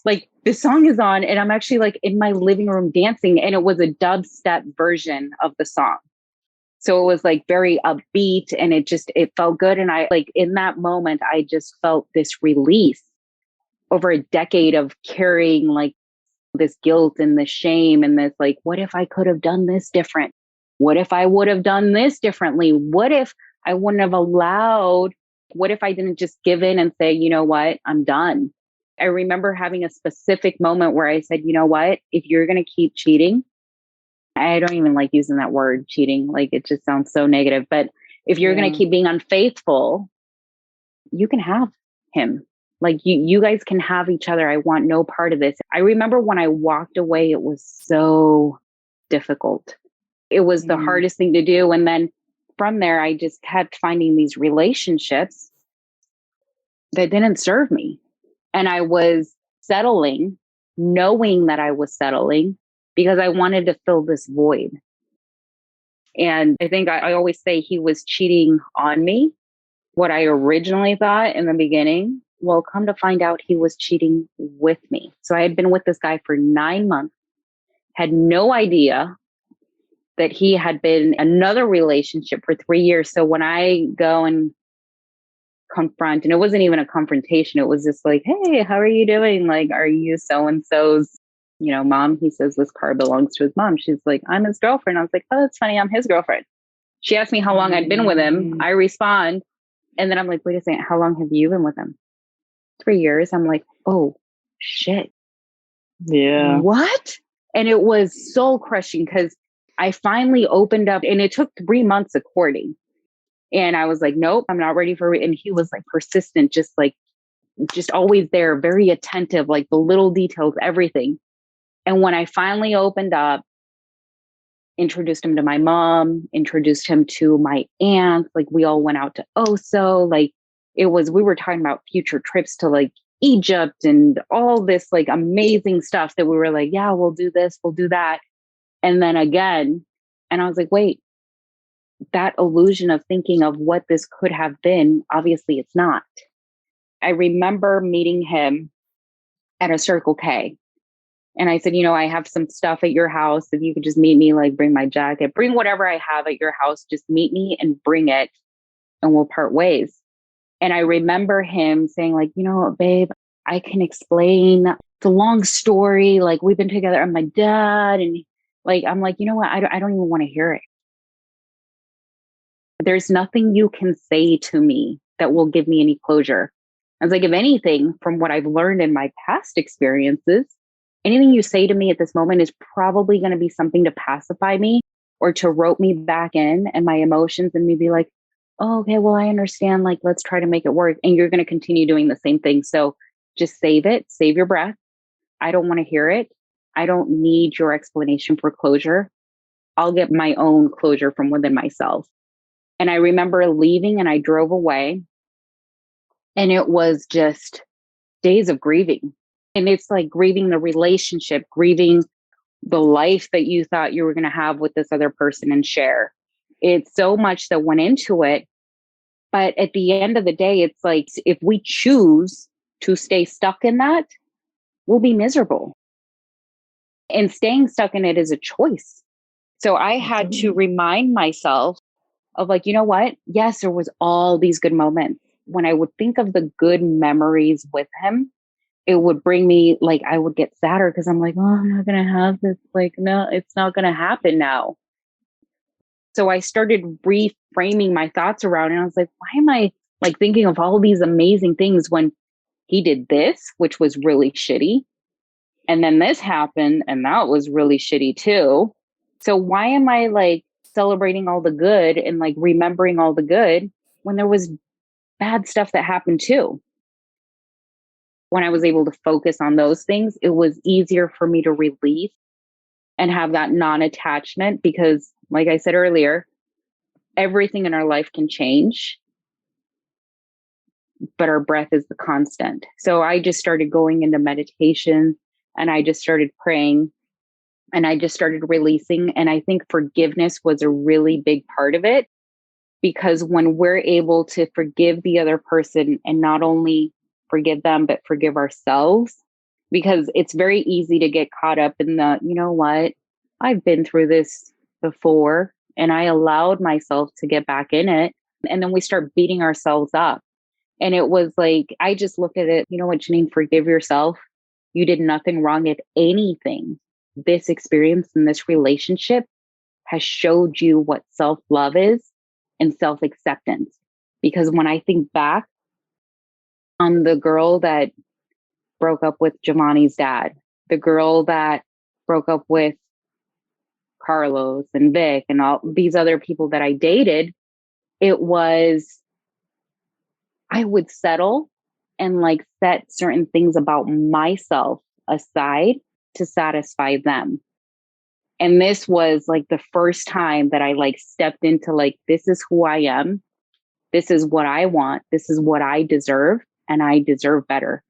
like this song is on, and I'm actually like in my living room dancing, and it was a dubstep version of the song. So it was like very upbeat, and it felt good. And I like in that moment, I just felt this release over a decade of carrying like this guilt and this shame and this like, what if I could have done this different? What if I would have done this differently? What if I wouldn't have allowed? What if I didn't just give in and say, you know what, I'm done? I remember having a specific moment where I said, you know what, if you're going to keep cheating, I don't even like using that word cheating. Like it just sounds so negative. But if you're going to keep being unfaithful, you can have him. Like you guys can have each other. I want no part of this. I remember when I walked away, it was so difficult. It was the hardest thing to do. And then from there, I just kept finding these relationships that didn't serve me. And I was settling, knowing that I was settling because I wanted to fill this void. And I think I always say he was cheating on me. What I originally thought in the beginning, well, come to find out he was cheating with me. So I had been with this guy for 9 months, had no idea that he had been in another relationship for 3 years. So when I go and confront, and it wasn't even a confrontation, it was just like, hey, how are you doing? Like, are you so-and-so's, mom? He says this car belongs to his mom. She's like, I'm his girlfriend. I was like, oh, that's funny. I'm his girlfriend. She asked me how long I'd been with him. I respond. And then I'm like, wait a second, how long have you been with him? 3 years. I'm like, oh, shit. Yeah. What? And it was soul crushing because I finally opened up, and it took 3 months of courting. And I was like, nope, I'm not ready for it. And he was like persistent, just always there, very attentive, like the little details, everything. And when I finally opened up, introduced him to my mom, introduced him to my aunt, like we all went out to Oso, like we were talking about future trips to like Egypt and all this like amazing stuff that we were like, yeah, we'll do this, we'll do that. And then again, and I was like, wait, that illusion of thinking of what this could have been, obviously it's not. I remember meeting him at a Circle K. And I said, I have some stuff at your house. If you could just meet me, like bring my jacket, bring whatever I have at your house, just meet me and bring it and we'll part ways. And I remember him saying like, babe, I can explain. It's a long story. Like we've been together and my dad. And like, I'm like, you know what? I don't even want to hear it. There's nothing you can say to me that will give me any closure. I was like, if anything, from what I've learned in my past experiences, anything you say to me at this moment is probably going to be something to pacify me or to rope me back in and my emotions and me be like, oh, okay, well, I understand. Like, let's try to make it work. And you're going to continue doing the same thing. So just save it, save your breath. I don't want to hear it. I don't need your explanation for closure. I'll get my own closure from within myself. And I remember leaving and I drove away, and it was just days of grieving. And it's like grieving the relationship, grieving the life that you thought you were going to have with this other person and share. It's so much that went into it. But at the end of the day, it's like, if we choose to stay stuck in that, we'll be miserable. And staying stuck in it is a choice. So I had to remind myself of like, you know what? Yes, there was all these good moments. When I would think of the good memories with him, it would bring me like, I would get sadder because I'm like, oh, I'm not going to have this. Like, no, it's not going to happen now. So I started reframing my thoughts around it. And I was like, why am I like thinking of all these amazing things when he did this, which was really shitty? And then this happened and that was really shitty too. So why am I like celebrating all the good and like remembering all the good when there was bad stuff that happened too? When I was able to focus on those things, it was easier for me to release and have that non-attachment because, like I said earlier, everything in our life can change, but our breath is the constant. So I just started going into meditation and I just started praying and I just started releasing. And I think forgiveness was a really big part of it because when we're able to forgive the other person and not only forgive them, but forgive ourselves, because it's very easy to get caught up in the, you know what, I've been through this before and I allowed myself to get back in it. And then we start beating ourselves up. And it was like, I just looked at it, you know what, Janine, forgive yourself. You did nothing wrong at anything. This experience and this relationship has showed you what self-love is and self-acceptance. Because when I think back on the girl that broke up with Giovanni's dad, the girl that broke up with Carlos and Vic and all these other people that I dated, it was, I would settle and like set certain things about myself aside to satisfy them. And this was like the first time that I like stepped into like, this is who I am. This is what I want. This is what I deserve. And I deserve better.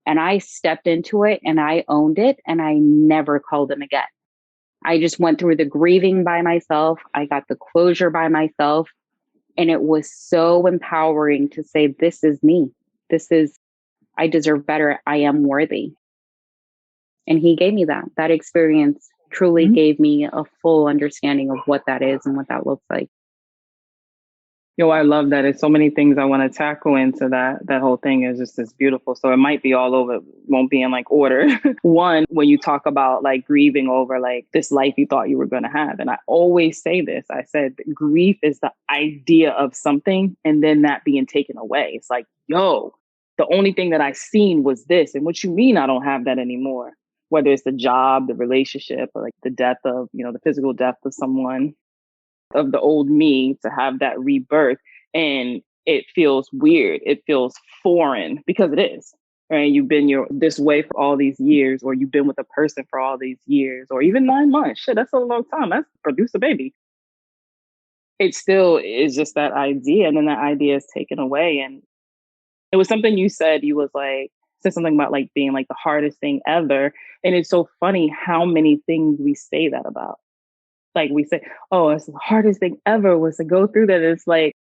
And I stepped into it and I owned it and I never called him again. I just went through the grieving by myself. I got the closure by myself. And it was so empowering to say, this is me. This is, I deserve better. I am worthy. And he gave me that. That experience truly gave me a full understanding of what that is and what that looks like. Yo, I love that. It's so many things I want to tackle into that. That whole thing is just beautiful. So it might be all over, won't be in like order. One, when you talk about like grieving over like this life you thought you were going to have. And I always say this, I said, grief is the idea of something and then that being taken away. It's like, yo, the only thing that I seen was this. And what you mean I don't have that anymore? Whether it's the job, the relationship, or like the death of, you know, the physical death of someone, of the old me, to have that rebirth. And it feels weird. It feels foreign because it is, right? You've been this way for all these years, or you've been with a person for all these years, or even 9 months. Shit, that's a long time. That's produce a baby. It still is just that idea. And then that idea is taken away. And it was something you said, said something about like being like the hardest thing ever. And it's so funny how many things we say that about. Like we say, oh, it's the hardest thing ever was to go through that. It's like,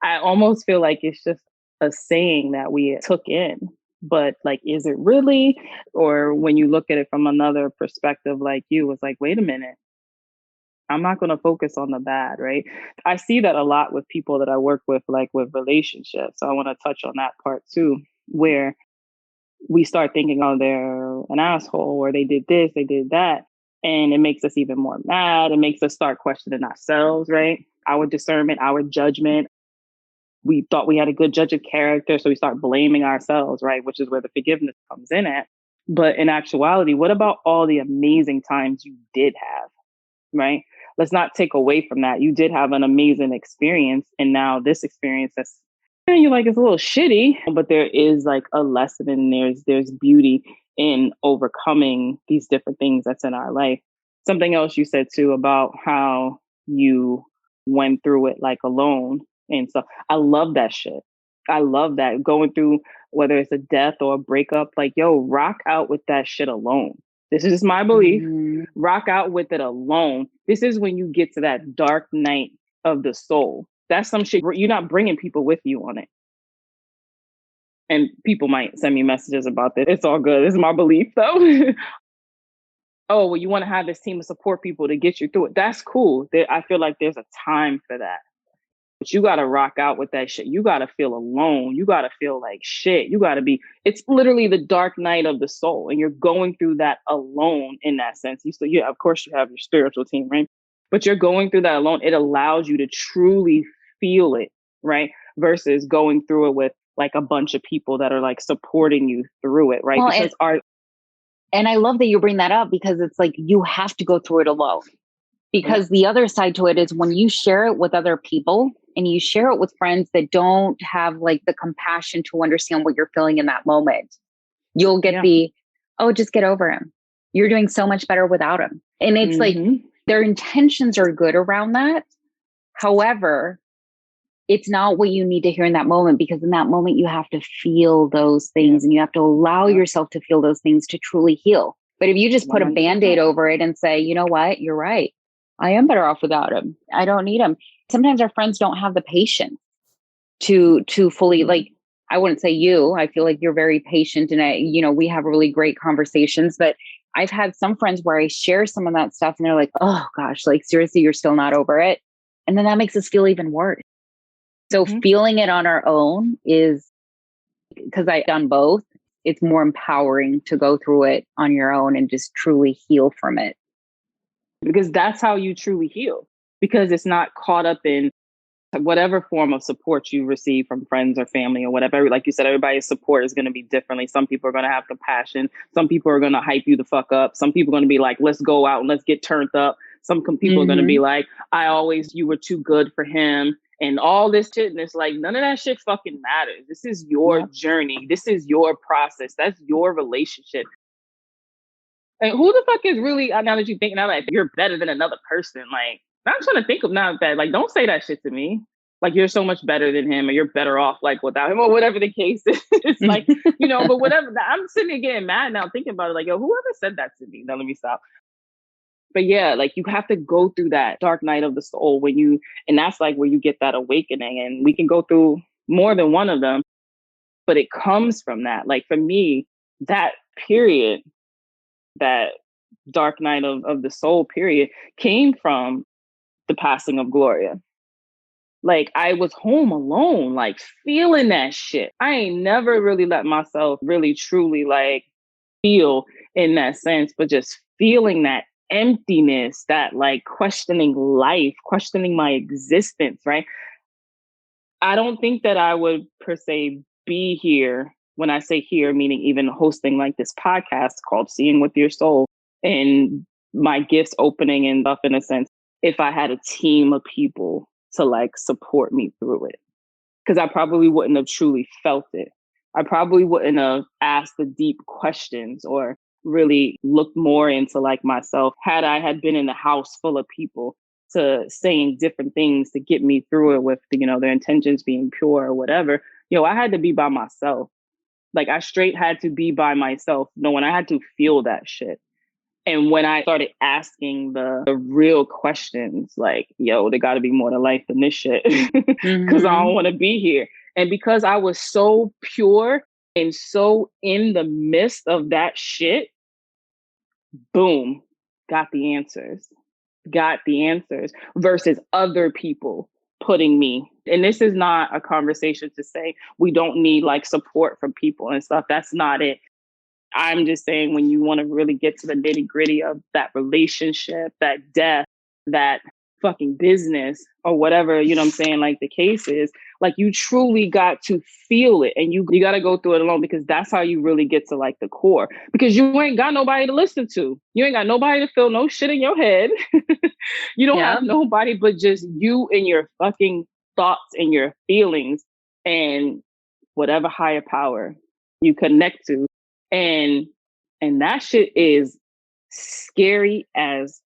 I almost feel like it's just a saying that we took in, but like, is it really? Or when you look at it from another perspective, like you was like, wait a minute, I'm not going to focus on the bad, right? I see that a lot with people that I work with, like with relationships. So I want to touch on that part too, where we start thinking, oh, they're an asshole, or they did this, they did that. And it makes us even more mad. It makes us start questioning ourselves, right? Our discernment, our judgment. We thought we had a good judge of character, so we start blaming ourselves, right? Which is where the forgiveness comes in at. But in actuality, what about all the amazing times you did have, right? Let's not take away from that. You did have an amazing experience. And now this experience that's, you're like, it's a little shitty, but there is like a lesson and there's beauty in overcoming these different things that's in our life. Something else you said too about how you went through it like alone. And so I love that shit. I love that going through, whether it's a death or a breakup, like, yo, rock out with that shit alone. This is my belief. Rock out with it alone. This is when you get to that dark night of the soul. That's some shit. You're not bringing people with you on it. and people might send me messages about this. It's all good. This is my belief though. Oh, well, you want to have this team of support people to get you through it. That's cool. I feel like there's a time for that. But you got to rock out with that shit. You got to feel alone. You got to feel like shit. You got to be, it's literally the dark night of the soul. And you're going through that alone in that sense. Yeah, of course you have your spiritual team, right? But you're going through that alone. It allows you to truly feel it, right? Versus going through it with like a bunch of people that are like supporting you through it, right? Well, because and I love that you bring that up, because it's like you have to go through it alone. Because the other side to it is when you share it with other people and you share it with friends that don't have like the compassion to understand what you're feeling in that moment, you'll get oh, just get over him. You're doing so much better without him. And it's like their intentions are good around that. However, it's not what you need to hear in that moment, because in that moment you have to feel those things and you have to allow yourself to feel those things to truly heal. But if you just put a Band-Aid over it and say, you know what, you're right, I am better off without him. I don't need him. Sometimes our friends don't have the patience to fully, like, I wouldn't say you, I feel like you're very patient and we have really great conversations, but I've had some friends where I share some of that stuff and they're like, oh gosh, like seriously, you're still not over it. And then that makes us feel even worse. So feeling it on our own is, because I've done both, it's more empowering to go through it on your own and just truly heal from it. Because that's how you truly heal, because it's not caught up in whatever form of support you receive from friends or family or whatever. Like you said, everybody's support is going to be differently. Some people are going to have compassion. Some people are going to hype you the fuck up. Some people are going to be like, let's go out and let's get turned up. Some people are going to be like, you were too good for him. And all this shit. And it's like, none of that shit fucking matters. This is your journey. This is your process. That's your relationship. And who the fuck is really, now that you think now that you're better than another person, like, I'm trying to think of now that, like, don't say that shit to me. Like, you're so much better than him or you're better off, like, without him or whatever the case is. It's like, but whatever. I'm sitting there getting mad now thinking about it. Like, yo, whoever said that to me? Now, let me stop. But yeah, like you have to go through that dark night of the soul and that's like where you get that awakening, and we can go through more than one of them, but it comes from that. Like for me, that period, that dark night of the soul period came from the passing of Gloria. Like I was home alone, like feeling that shit. I ain't never really let myself really truly like feel in that sense, but just feeling that emptiness, that like questioning life, questioning my existence, right? I don't think that I would per se be here. When I say here, meaning even hosting like this podcast called Seeing with Your Soul and my gifts opening and stuff in a sense, if I had a team of people to like support me through it. Because I probably wouldn't have truly felt it. I probably wouldn't have asked the deep questions or really looked more into like myself had I had been in a house full of people to saying different things to get me through it with, their intentions being pure or whatever. I had to be by myself. Like I straight had to be by myself, knowing I had to feel that shit. And when I started asking the real questions, like, yo, there got to be more to life than this shit, because I don't want to be here. And because I was so pure and so in the midst of that shit, boom, got the answers versus other people putting me. And this is not a conversation to say we don't need like support from people and stuff. That's not it. I'm just saying when you want to really get to the nitty gritty of that relationship, that death, that fucking business or whatever, I'm saying, like the case is, like you truly got to feel it and you got to go through it alone, because that's how you really get to like the core, because you ain't got nobody to listen to. You ain't got nobody to feel no shit in your head. You don't have nobody but just you and your fucking thoughts and your feelings and whatever higher power you connect to. And that shit is scary as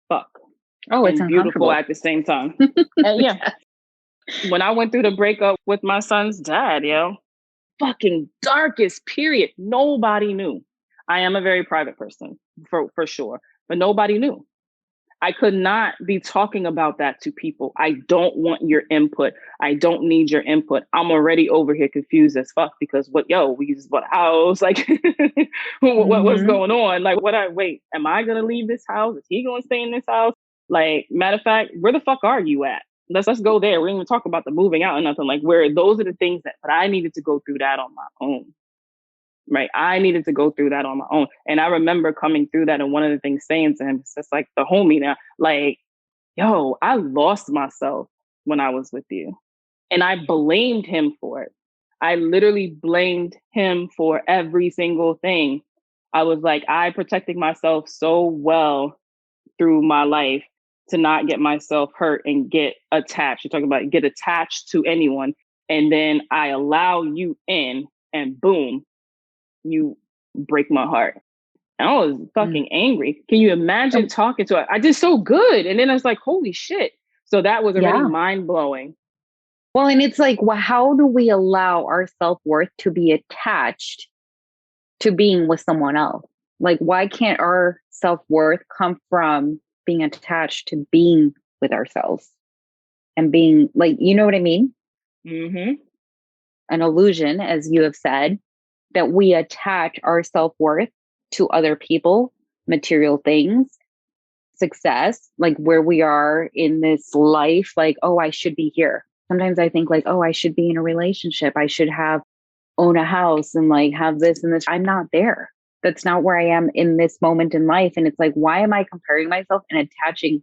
fuck. Oh, it's and beautiful at the same time. And yeah, when I went through the breakup with my son's dad, fucking darkest period. Nobody knew. I am a very private person for sure, but nobody knew. I could not be talking about that to people. I don't want your input. I don't need your input. I'm already over here confused as fuck because we just bought a house. Like, what's going on? Like, am I going to leave this house? Is he going to stay in this house? Like, matter of fact, where the fuck are you at? Let's go there. We didn't even talk about the moving out or nothing. Like, where those are the things but I needed to go through that on my own. Right. I needed to go through that on my own. And I remember coming through that. And one of the things saying to him, it's just like the homie now, like, yo, I lost myself when I was with you. And I blamed him for it. I literally blamed him for every single thing. I was like, I protected myself so well through my life to not get myself hurt and get attached. You're talking about get attached to anyone. And then I allow you in and boom, you break my heart. And I was fucking angry. Can you imagine talking to her? I did so good. And then I was like, holy shit. So that was already mind blowing. Well, and it's like, well, how do we allow our self-worth to be attached to being with someone else? Like, why can't our self-worth come from being attached to being with ourselves and being like, you know what I mean? Mm-hmm. An illusion, as you have said, that we attach our self-worth to other people, material things, success, like where we are in this life, like, oh, I should be here. Sometimes I think like, oh, I should be in a relationship. I should own a house and like have this and this. I'm not there. That's not where I am in this moment in life. And it's like, why am I comparing myself and attaching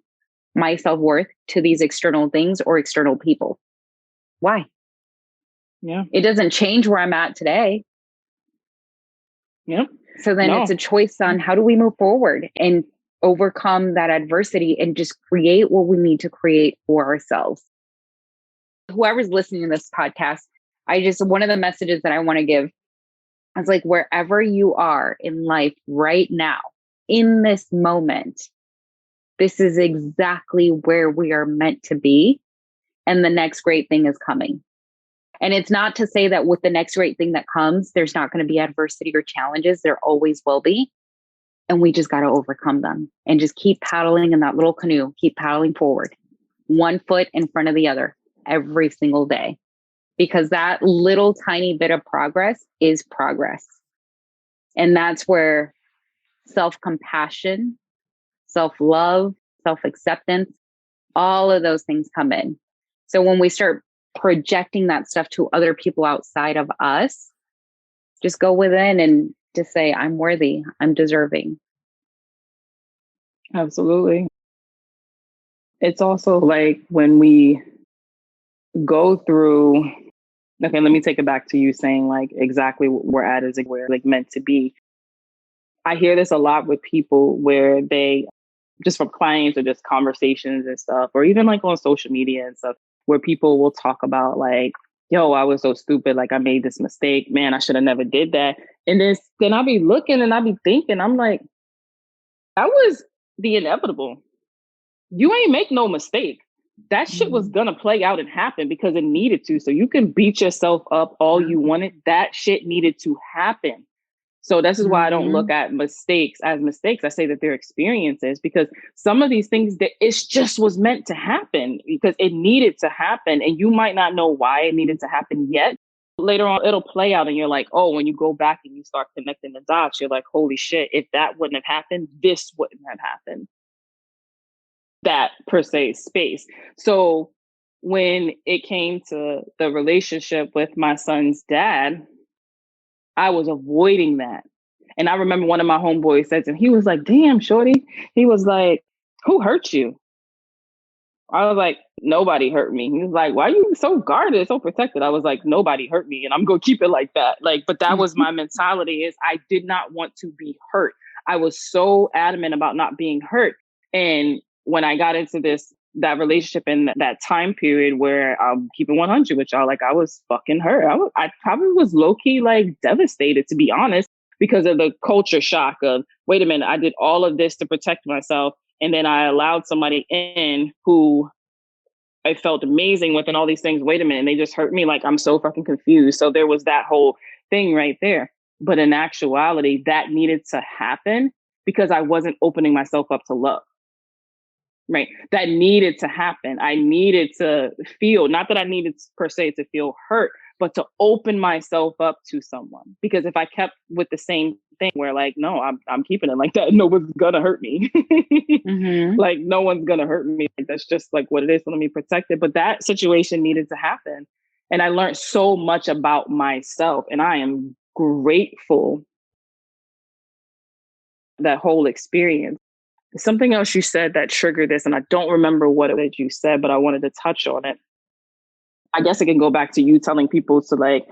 my self-worth to these external things or external people? Why? Yeah. It doesn't change where I'm at today. Yeah. So then it's a choice on how do we move forward and overcome that adversity and just create what we need to create for ourselves. Whoever's listening to this podcast, one of the messages that I want to give is like, wherever you are in life right now, in this moment, this is exactly where we are meant to be. And the next great thing is coming. And it's not to say that with the next great thing that comes, there's not going to be adversity or challenges. There always will be. And we just got to overcome them and just keep paddling in that little canoe, keep paddling forward, one foot in front of the other every single day. Because that little tiny bit of progress is progress. And that's where self-compassion, self-love, self-acceptance, all of those things come in. So when we start projecting that stuff to other people outside of us, just go within and just say, I'm worthy, I'm deserving. Absolutely. It's also like when we go through, okay, let me take it back to you saying like exactly what we're at is where like meant to be. I hear this a lot with people where they, just from clients or just conversations and stuff, or even like on social media and stuff, where people will talk about like, yo, I was so stupid. Like I made this mistake, man, I should have never did that. And then I'll be looking and I'll be thinking, I'm like, that was the inevitable. You ain't make no mistake. That shit was gonna play out and happen because it needed to. So you can beat yourself up all you wanted. That shit needed to happen. So this is why I don't look at mistakes as mistakes. I say that they're experiences because some of these things that it's just was meant to happen because it needed to happen. And you might not know why it needed to happen yet. Later on, it'll play out and you're like, oh, when you go back and you start connecting the dots, you're like, holy shit, if that wouldn't have happened, this wouldn't have happened. That per se space. So when it came to the relationship with my son's dad, I was avoiding that. And I remember one of my homeboys said to him, he was like, damn, shorty. He was like, who hurt you? I was like, nobody hurt me. He was like, why are you so guarded, so protected? I was like, nobody hurt me. And I'm going to keep it like that. Like, but that was my mentality is I did not want to be hurt. I was so adamant about not being hurt. And when I got into that relationship in that time period where I'm keeping 100 with y'all, like I was fucking hurt. I probably was low key like devastated, to be honest, because of the culture shock of, wait a minute, I did all of this to protect myself. And then I allowed somebody in who I felt amazing with and all these things. Wait a minute, and they just hurt me. Like I'm so fucking confused. So there was that whole thing right there. But in actuality, that needed to happen because I wasn't opening myself up to love. right? That needed to happen. I needed to feel, not that I needed per se to feel hurt, but to open myself up to someone. Because if I kept with the same thing where like, no, I'm keeping it like that, no one's gonna hurt me. Like no one's gonna hurt me. Like, that's just like what it is. So let me protect it. But that situation needed to happen. And I learned so much about myself. And I am grateful that whole experience. Something else you said that triggered this, and I don't remember what it was you said, but I wanted to touch on it. I guess it can go back to you telling people to like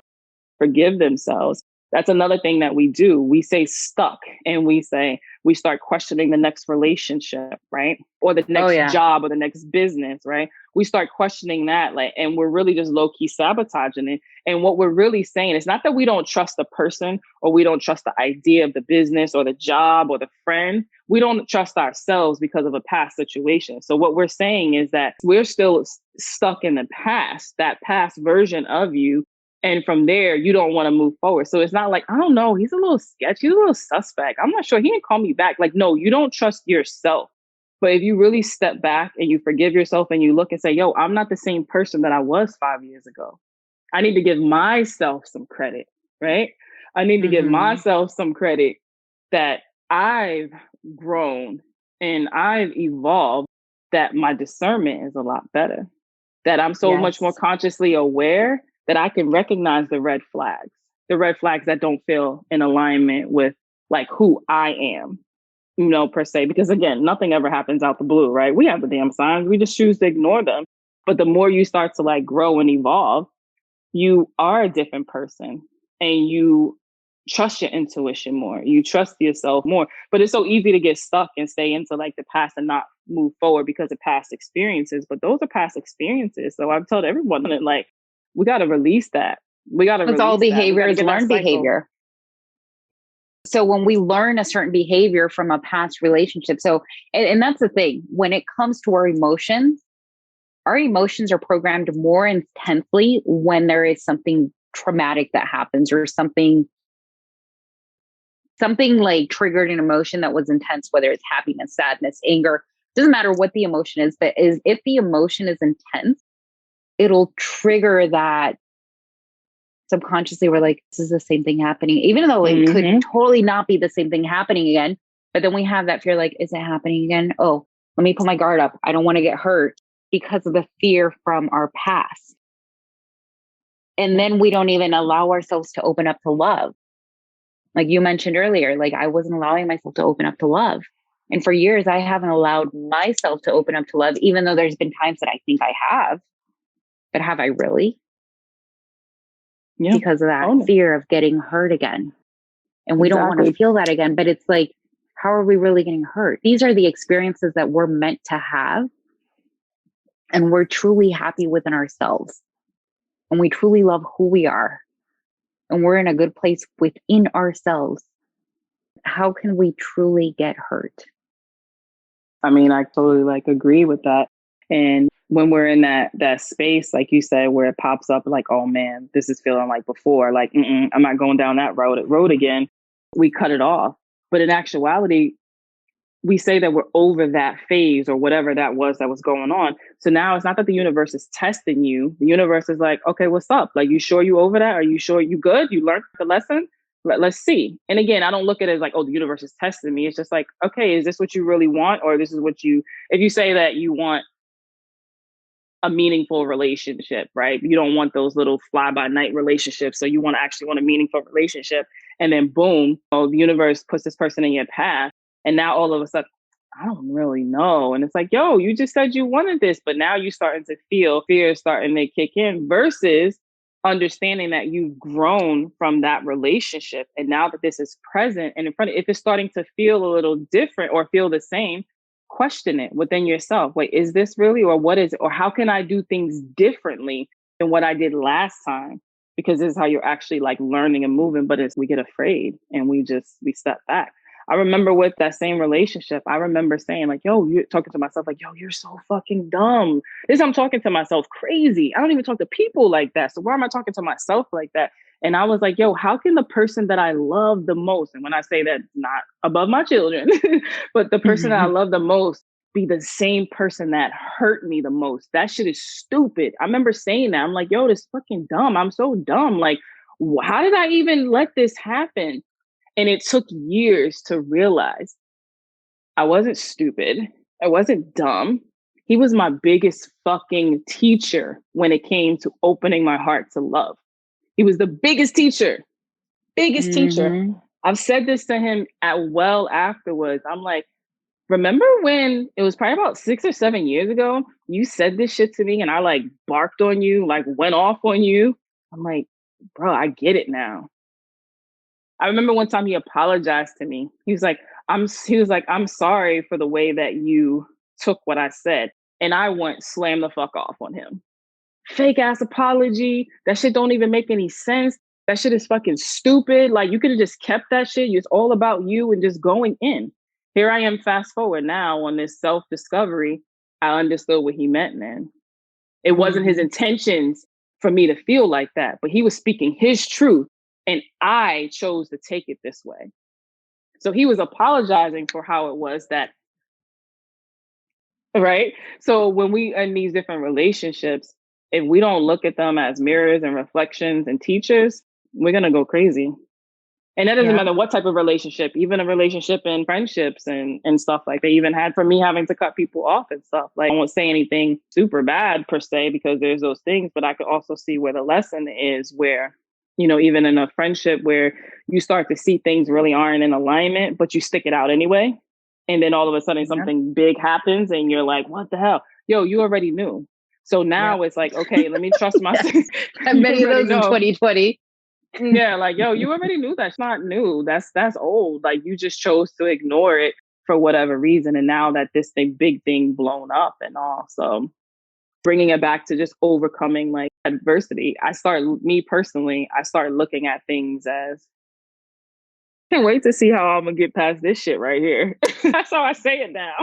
forgive themselves. That's another thing that we do. We say stuck and we start questioning the next relationship, right? Or the next job or the next business, right? We start questioning that, like, and we're really just low key sabotaging it. And what we're really saying is not that we don't trust the person or we don't trust the idea of the business or the job or the friend. We don't trust ourselves because of a past situation. So what we're saying is that we're still stuck in the past, that past version of you. And from there, you don't want to move forward. So it's not like, I don't know, he's a little sketchy, he's a little suspect. I'm not sure. He didn't call me back. Like, no, you don't trust yourself. But if you really step back and you forgive yourself and you look and say, yo, I'm not the same person that I was 5 years ago. I need to give myself some credit, right? I need to give myself some credit that I've grown and I've evolved, that my discernment is a lot better, that I'm so much more consciously aware that I can recognize the red flags that don't feel in alignment with like who I am, you know, per se. Because again, nothing ever happens out the blue, right? We have the damn signs. We just choose to ignore them. But the more you start to like grow and evolve, you are a different person and you trust your intuition more. You trust yourself more. But it's so easy to get stuck and stay into like the past and not move forward because of past experiences. But those are past experiences. So I've told everyone that like, we got to release that. We got to release all behavior is learned behavior. So when we learn a certain behavior from a past relationship, and that's the thing, when it comes to our emotions are programmed more intensely when there is something traumatic that happens or something like triggered an emotion that was intense, whether it's happiness, sadness, anger, doesn't matter what the emotion is, but if the emotion is intense, it'll trigger that subconsciously. We're like, this is the same thing happening, even though it could totally not be the same thing happening again. But then we have that fear, like, is it happening again? Oh, let me put my guard up. I don't want to get hurt because of the fear from our past. And then we don't even allow ourselves to open up to love. Like you mentioned earlier, like I wasn't allowing myself to open up to love. And for years, I haven't allowed myself to open up to love, even though there's been times that I think I have. But have I really? Yeah. Because of that fear of getting hurt again. And we don't want to feel that again. But it's like, how are we really getting hurt? These are the experiences that we're meant to have. And we're truly happy within ourselves. And we truly love who we are. And we're in a good place within ourselves. How can we truly get hurt? I mean, I totally like agree with that. And when we're in that space, like you said, where it pops up like, oh man, this is feeling like before, like, I'm not going down that road again. We cut it off. But in actuality, we say that we're over that phase or whatever that was going on. So now it's not that the universe is testing you. The universe is like, okay, what's up? Like, you sure you over that? Are you sure you good? You learned the lesson? Let's see. And again, I don't look at it as like, oh, the universe is testing me. It's just like, okay, is this what you really want? Or this is what if you say that you want a meaningful relationship, right? You don't want those little fly by night relationships. So you actually want a meaningful relationship. And then boom, the universe puts this person in your path. And now all of a sudden, I don't really know. And it's like, yo, you just said you wanted this, but now you're starting to feel fear starting to kick in versus understanding that you've grown from that relationship. And now that this is present and in front of, if it's starting to feel a little different or feel the same, question it within yourself. Wait, is this really, or what is it? Or how can I do things differently than what I did last time? Because this is how you're actually like learning and moving. But we get afraid and we step back. I remember with that same relationship, I remember saying like, yo, you're talking to myself like, yo, you're so fucking dumb. I'm talking to myself crazy. I don't even talk to people like that. So why am I talking to myself like that? And I was like, yo, how can the person that I love the most, and when I say that, not above my children, but the person that I love the most, be the same person that hurt me the most. That shit is stupid. I remember saying that. I'm like, yo, this fucking dumb. I'm so dumb. Like, how did I even let this happen? And it took years to realize I wasn't stupid. I wasn't dumb. He was my biggest fucking teacher when it came to opening my heart to love. He was the biggest teacher, biggest teacher. I've said this to him afterwards. I'm like, remember when it was probably about 6 or 7 years ago, you said this shit to me and I like barked on you, like went off on you. I'm like, bro, I get it now. I remember one time he apologized to me. He was like, I'm sorry for the way that you took what I said. And I went slam the fuck off on him. Fake ass apology. That shit don't even make any sense. That shit is fucking stupid. Like, you could have just kept that shit. It's all about you and just going in. Here I am, fast forward now on this self-discovery. I understood what he meant, man. It wasn't his intentions for me to feel like that, but he was speaking his truth and I chose to take it this way. So he was apologizing for how it was that, right? So when we in these different relationships, if we don't look at them as mirrors and reflections and teachers, we're going to go crazy. And that doesn't matter what type of relationship, even a relationship in friendships and stuff like they even had for me having to cut people off and stuff. Like, I won't say anything super bad per se, because there's those things, but I could also see where the lesson is where, you know, even in a friendship where you start to see things really aren't in alignment, but you stick it out anyway. And then all of a sudden something big happens and you're like, what the hell? Yo, you already knew. So now it's like, okay, let me trust myself. Many of those in 2020. Yeah, like, yo, you already knew that. It's not new. That's old. Like, you just chose to ignore it for whatever reason. And now that this big thing blown up and all. So bringing it back to just overcoming like adversity, I start looking at things as, can't wait to see how I'm gonna get past this shit right here. That's how I say it now.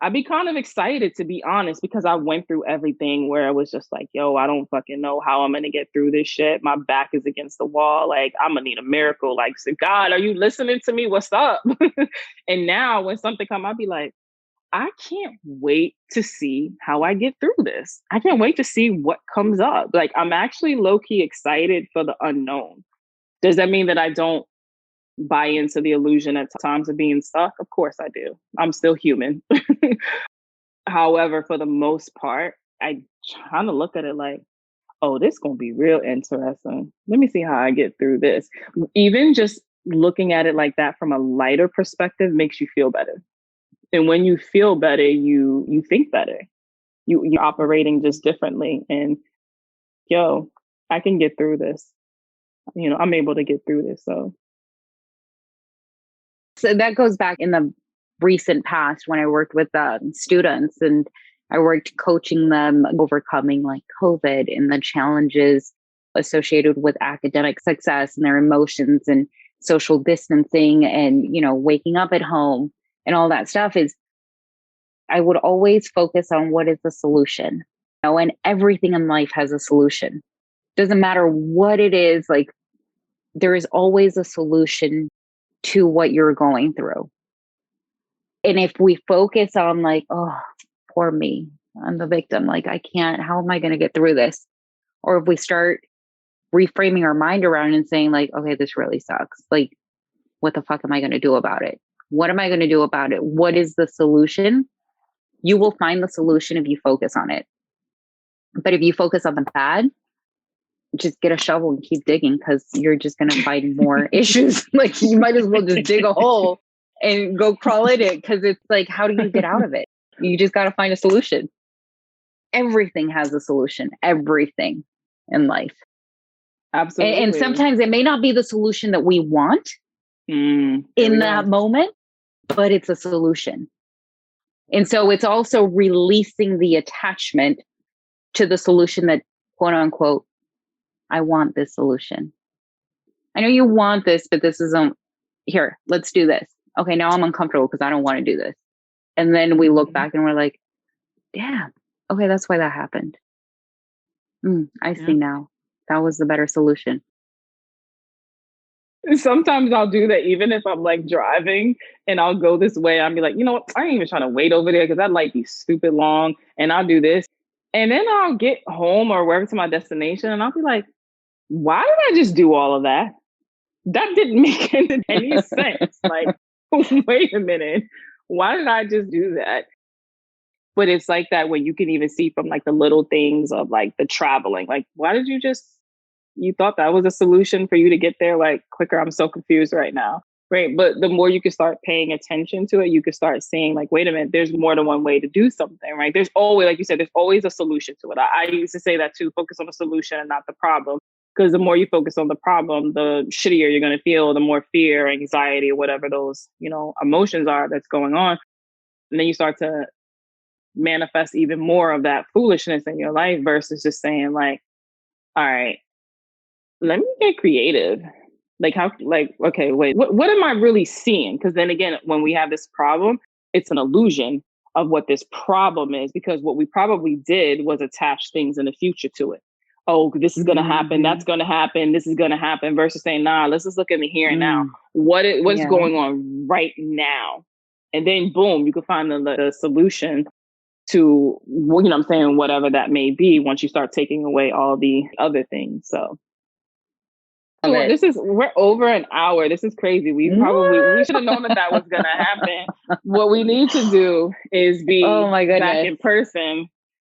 I'd be kind of excited, to be honest, because I went through everything where I was just like, yo, I don't fucking know how I'm going to get through this shit. My back is against the wall. Like, I'm going to need a miracle. Like, God, are you listening to me? What's up? And now when something comes, I'll be like, I can't wait to see how I get through this. I can't wait to see what comes up. Like, I'm actually low-key excited for the unknown. Does that mean that I don't buy into the illusion at times of being stuck? Of course I do. I'm still human. However, for the most part, I kind of look at it like, oh, this is going to be real interesting. Let me see how I get through this. Even just looking at it like that from a lighter perspective makes you feel better. And when you feel better, you think better. You're operating just differently. And yo, I can get through this. You know, I'm able to get through this. So that goes back in the recent past when I worked with students and I worked coaching them overcoming like COVID and the challenges associated with academic success and their emotions and social distancing and, you know, waking up at home and all that stuff. Is I would always focus on what is the solution, you know, and everything in life has a solution. Doesn't matter what it is, like there is always a solution to what you're going through. And if we focus on like, oh, poor me, I'm the victim, like I can't, how am I going to get through this? Or if we start reframing our mind around and saying like, okay, this really sucks. Like, what the fuck am I going to do about it? What am I going to do about it? What is the solution? You will find the solution if you focus on it. But if you focus on the bad, just get a shovel and keep digging, because you're just going to find more issues. Like, you might as well just dig a hole and go crawl in it, because it's like, how do you get out of it? You just got to find a solution. Everything has a solution, everything in life. absolutely. And sometimes it may not be the solution that we want in that moment, but it's a solution. And so it's also releasing the attachment to the solution that, quote unquote, I want this solution. I know you want this, but this isn't here. Let's do this. Okay, now I'm uncomfortable because I don't want to do this. And then we look back and we're like, yeah, okay, that's why that happened. I see now. That was the better solution. Sometimes I'll do that even if I'm like driving and I'll go this way. I'll be like, you know what? I ain't even trying to wait over there because that light be stupid long. And I'll do this. And then I'll get home or wherever to my destination and I'll be like, why did I just do all of that? That didn't make any sense. Like, wait a minute. Why did I just do that? But it's like that when you can even see from like the little things of like the traveling. Like, why did you thought that was a solution for you to get there like quicker? I'm so confused right now. Right. But the more you can start paying attention to it, you can start seeing like, wait a minute, there's more than one way to do something, right? There's always, like you said, there's always a solution to it. I used to say that too, focus on the solution and not the problem. Because the more you focus on the problem, the shittier you're going to feel, the more fear, anxiety, or whatever those, emotions are that's going on. And then you start to manifest even more of that foolishness in your life versus just saying like, all right, let me get creative. Like okay, wait, what am I really seeing? Because then again, when we have this problem, it's an illusion of what this problem is, because what we probably did was attach things in the future to it. Oh, this is going to happen. That's going to happen. This is going to happen versus saying, nah, let's just look in the here and now. What's going on right now? And then boom, you can find the solution to, I'm saying, whatever that may be once you start taking away all the other things. So we're over an hour. This is crazy. We should have known that was going to happen. What we need to do is be back in person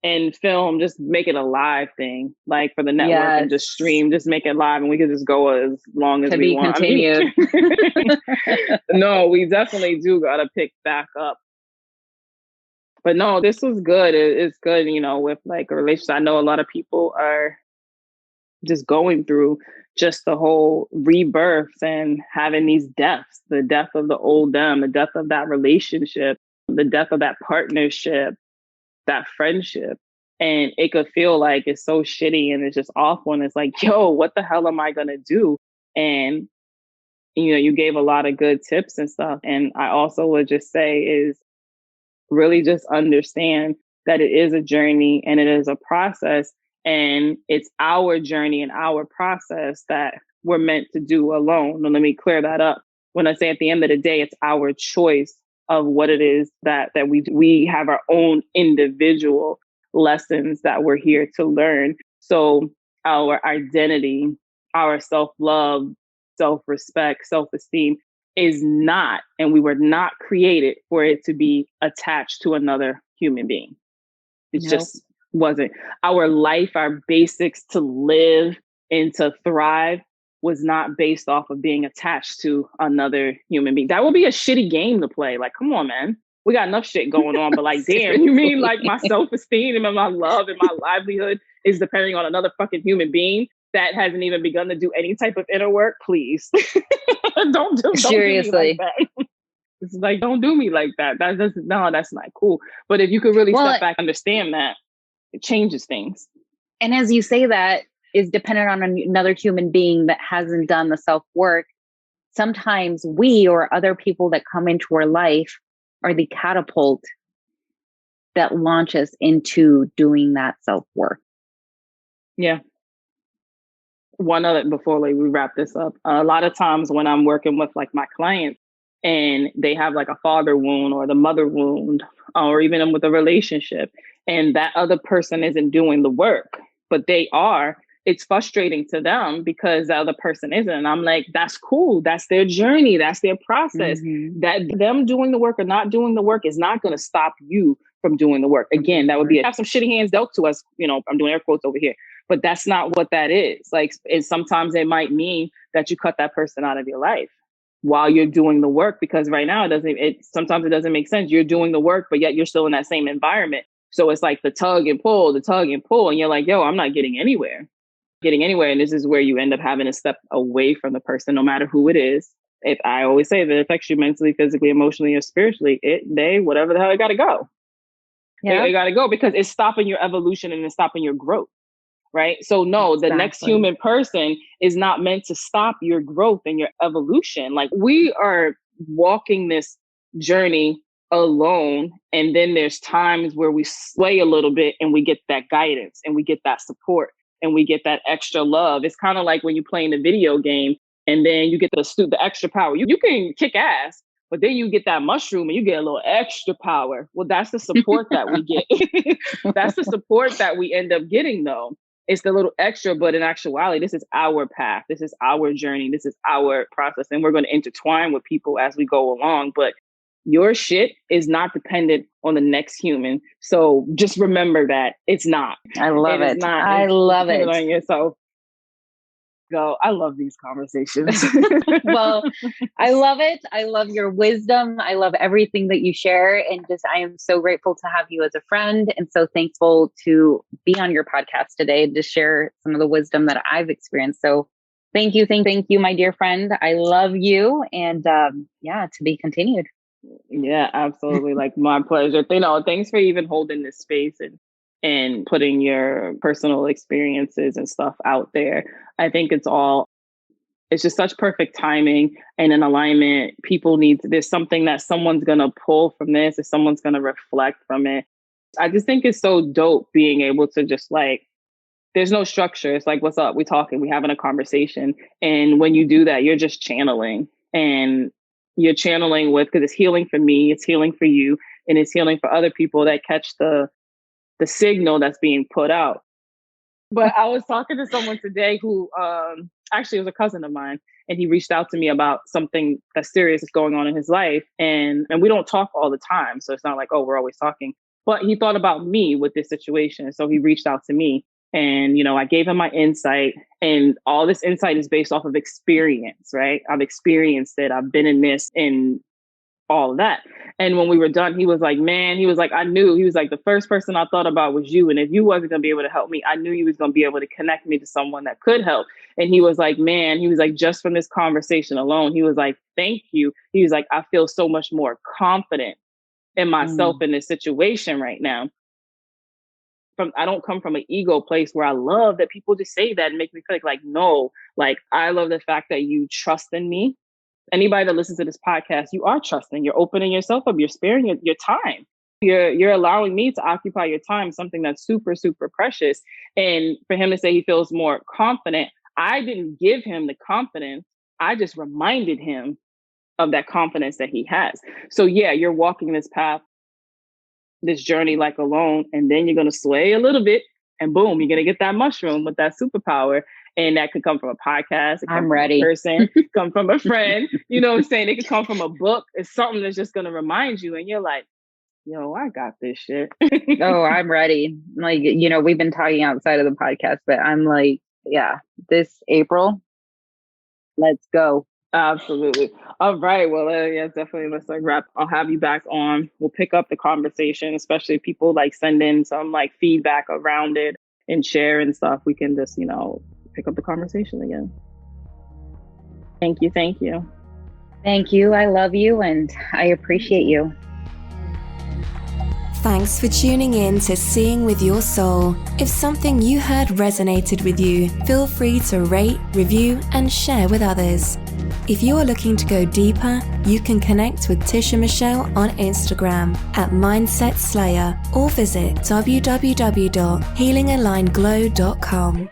and film, just make it a live thing, like for the network and just stream, just make it live and we can just go as long as we want. Continued. No, we definitely do got to pick back up. But no, this was good. It's good, with like a relationship. I know a lot of people are just going through just the whole rebirths and having these deaths, the death of the old them, the death of that relationship, the death of that partnership, that friendship. And it could feel like it's so shitty and it's just awful. And it's like, yo, what the hell am I going to do? And, you gave a lot of good tips and stuff. And I also would just say is really just understand that it is a journey and it is a process. And it's our journey and our process that we're meant to do alone. And let me clear that up. When I say at the end of the day, it's our choice of what it is that we do. We have our own individual lessons that we're here to learn. So our identity, our self-love, self-respect, self-esteem is not, and we were not created for it to be attached to another human being. It just wasn't. Our life, our basics to live and to thrive was not based off of being attached to another human being. That would be a shitty game to play. Like, come on, man. We got enough shit going on, but like, damn, you mean like my self-esteem and my love and my livelihood is depending on another fucking human being that hasn't even begun to do any type of inner work? Please. Don't Seriously. do me like that. It's like, don't do me like that. That's not cool. But if you could really step back, understand that, it changes things. And as you say, that is dependent on another human being that hasn't done the self-work. Sometimes we or other people that come into our life are the catapult that launches into doing that self-work. Yeah. One other, before we wrap this up, a lot of times when I'm working with like my clients and they have like a father wound or the mother wound, or even with a relationship, and that other person isn't doing the work, but they are, it's frustrating to them because the other person isn't. And I'm like, that's cool. That's their journey. That's their process. That them doing the work or not doing the work is not going to stop you from doing the work. Again, that would be have some shitty hands dealt to us. I'm doing air quotes over here, but that's not what that is. Like, sometimes it might mean that you cut that person out of your life while you're doing the work, because right now sometimes it doesn't make sense. You're doing the work, but yet you're still in that same environment. So it's like the tug and pull. And you're like, yo, I'm not getting anywhere. And this is where you end up having to step away from the person, no matter who it is. If I always say that it affects you mentally, physically, emotionally, or spiritually, whatever the hell, it got to go. Yeah. It got to go, because it's stopping your evolution and it's stopping your growth. Right. So no, the next human person is not meant to stop your growth and your evolution. Like, we are walking this journey alone. And then there's times where we sway a little bit and we get that guidance and we get that support and we get that extra love. It's kind of like when you play in a video game And then you get the extra power. You can kick ass, but then you get that mushroom and you get a little extra power. Well, that's the support that we get. That's the support that we end up getting, though. It's the little extra, but in actuality, this is our path. This is our journey. This is our process. And we're going to intertwine with people as we go along. But your shit is not dependent on the next human. So just remember that it's not. I love it. I love it. On yourself. Go. I love these conversations. Well, I love it. I love your wisdom. I love everything that you share. And I am so grateful to have you as a friend and so thankful to be on your podcast today to share some of the wisdom that I've experienced. So thank you. Thank you, my dear friend. I love you. And to be continued. Yeah, absolutely. Like my pleasure. Thanks for even holding this space and putting your personal experiences and stuff out there. I think it's just such perfect timing and an alignment. There's something that someone's going to pull from this, or someone's going to reflect from it. I just think it's so dope being able to just there's no structure. It's like, what's up? We talking, we having a conversation. And when you do that, you're just channeling, and you're channeling because it's healing for me, it's healing for you, and it's healing for other people that catch the signal that's being put out. But I was talking to someone today who actually was a cousin of mine, and he reached out to me about something that's serious that's going on in his life. And we don't talk all the time. So it's not like, oh, we're always talking. But he thought about me with this situation. So he reached out to me, and, I gave him my insight, and all this insight is based off of experience, right? I've experienced it. I've been in this and all of that. And when we were done, he was like, I knew. He was like, the first person I thought about was you. And if you wasn't going to be able to help me, I knew you was going to be able to connect me to someone that could help. And he was like, just from this conversation alone, he was like, thank you. He was like, I feel so much more confident in myself in this situation right now. I don't come from an ego place where I love that people just say that and make me feel like, no, I love the fact that you trust in me. Anybody that listens to this podcast, you are trusting. You're opening yourself up. You're sparing your time. You're allowing me to occupy your time, something that's super, super precious. And for him to say he feels more confident, I didn't give him the confidence. I just reminded him of that confidence that he has. So yeah, you're walking this path, this journey alone, and then you're going to sway a little bit, and boom, you're going to get that mushroom with that superpower. And that could come from a podcast. It I'm ready. From a person, come from a friend. You know what I'm saying? It could come from a book. It's something that's just going to remind you. And you're like, yo, I got this shit. Oh, I'm ready. We've been talking outside of the podcast, but I'm like, yeah, this April, let's go. Absolutely. All right. Well, yeah, definitely. Let's wrap. I'll have you back on. We'll pick up the conversation, especially if people send in some feedback around it and share and stuff. We can just, pick up the conversation again. Thank you. Thank you. Thank you. I love you and I appreciate you. Thanks for tuning in to Seeing with Your Soul. If something you heard resonated with you, feel free to rate, review, and share with others. If you are looking to go deeper, you can connect with Tisha Michelle on Instagram at Mindset Slayer or visit www.healingalignedglow.com.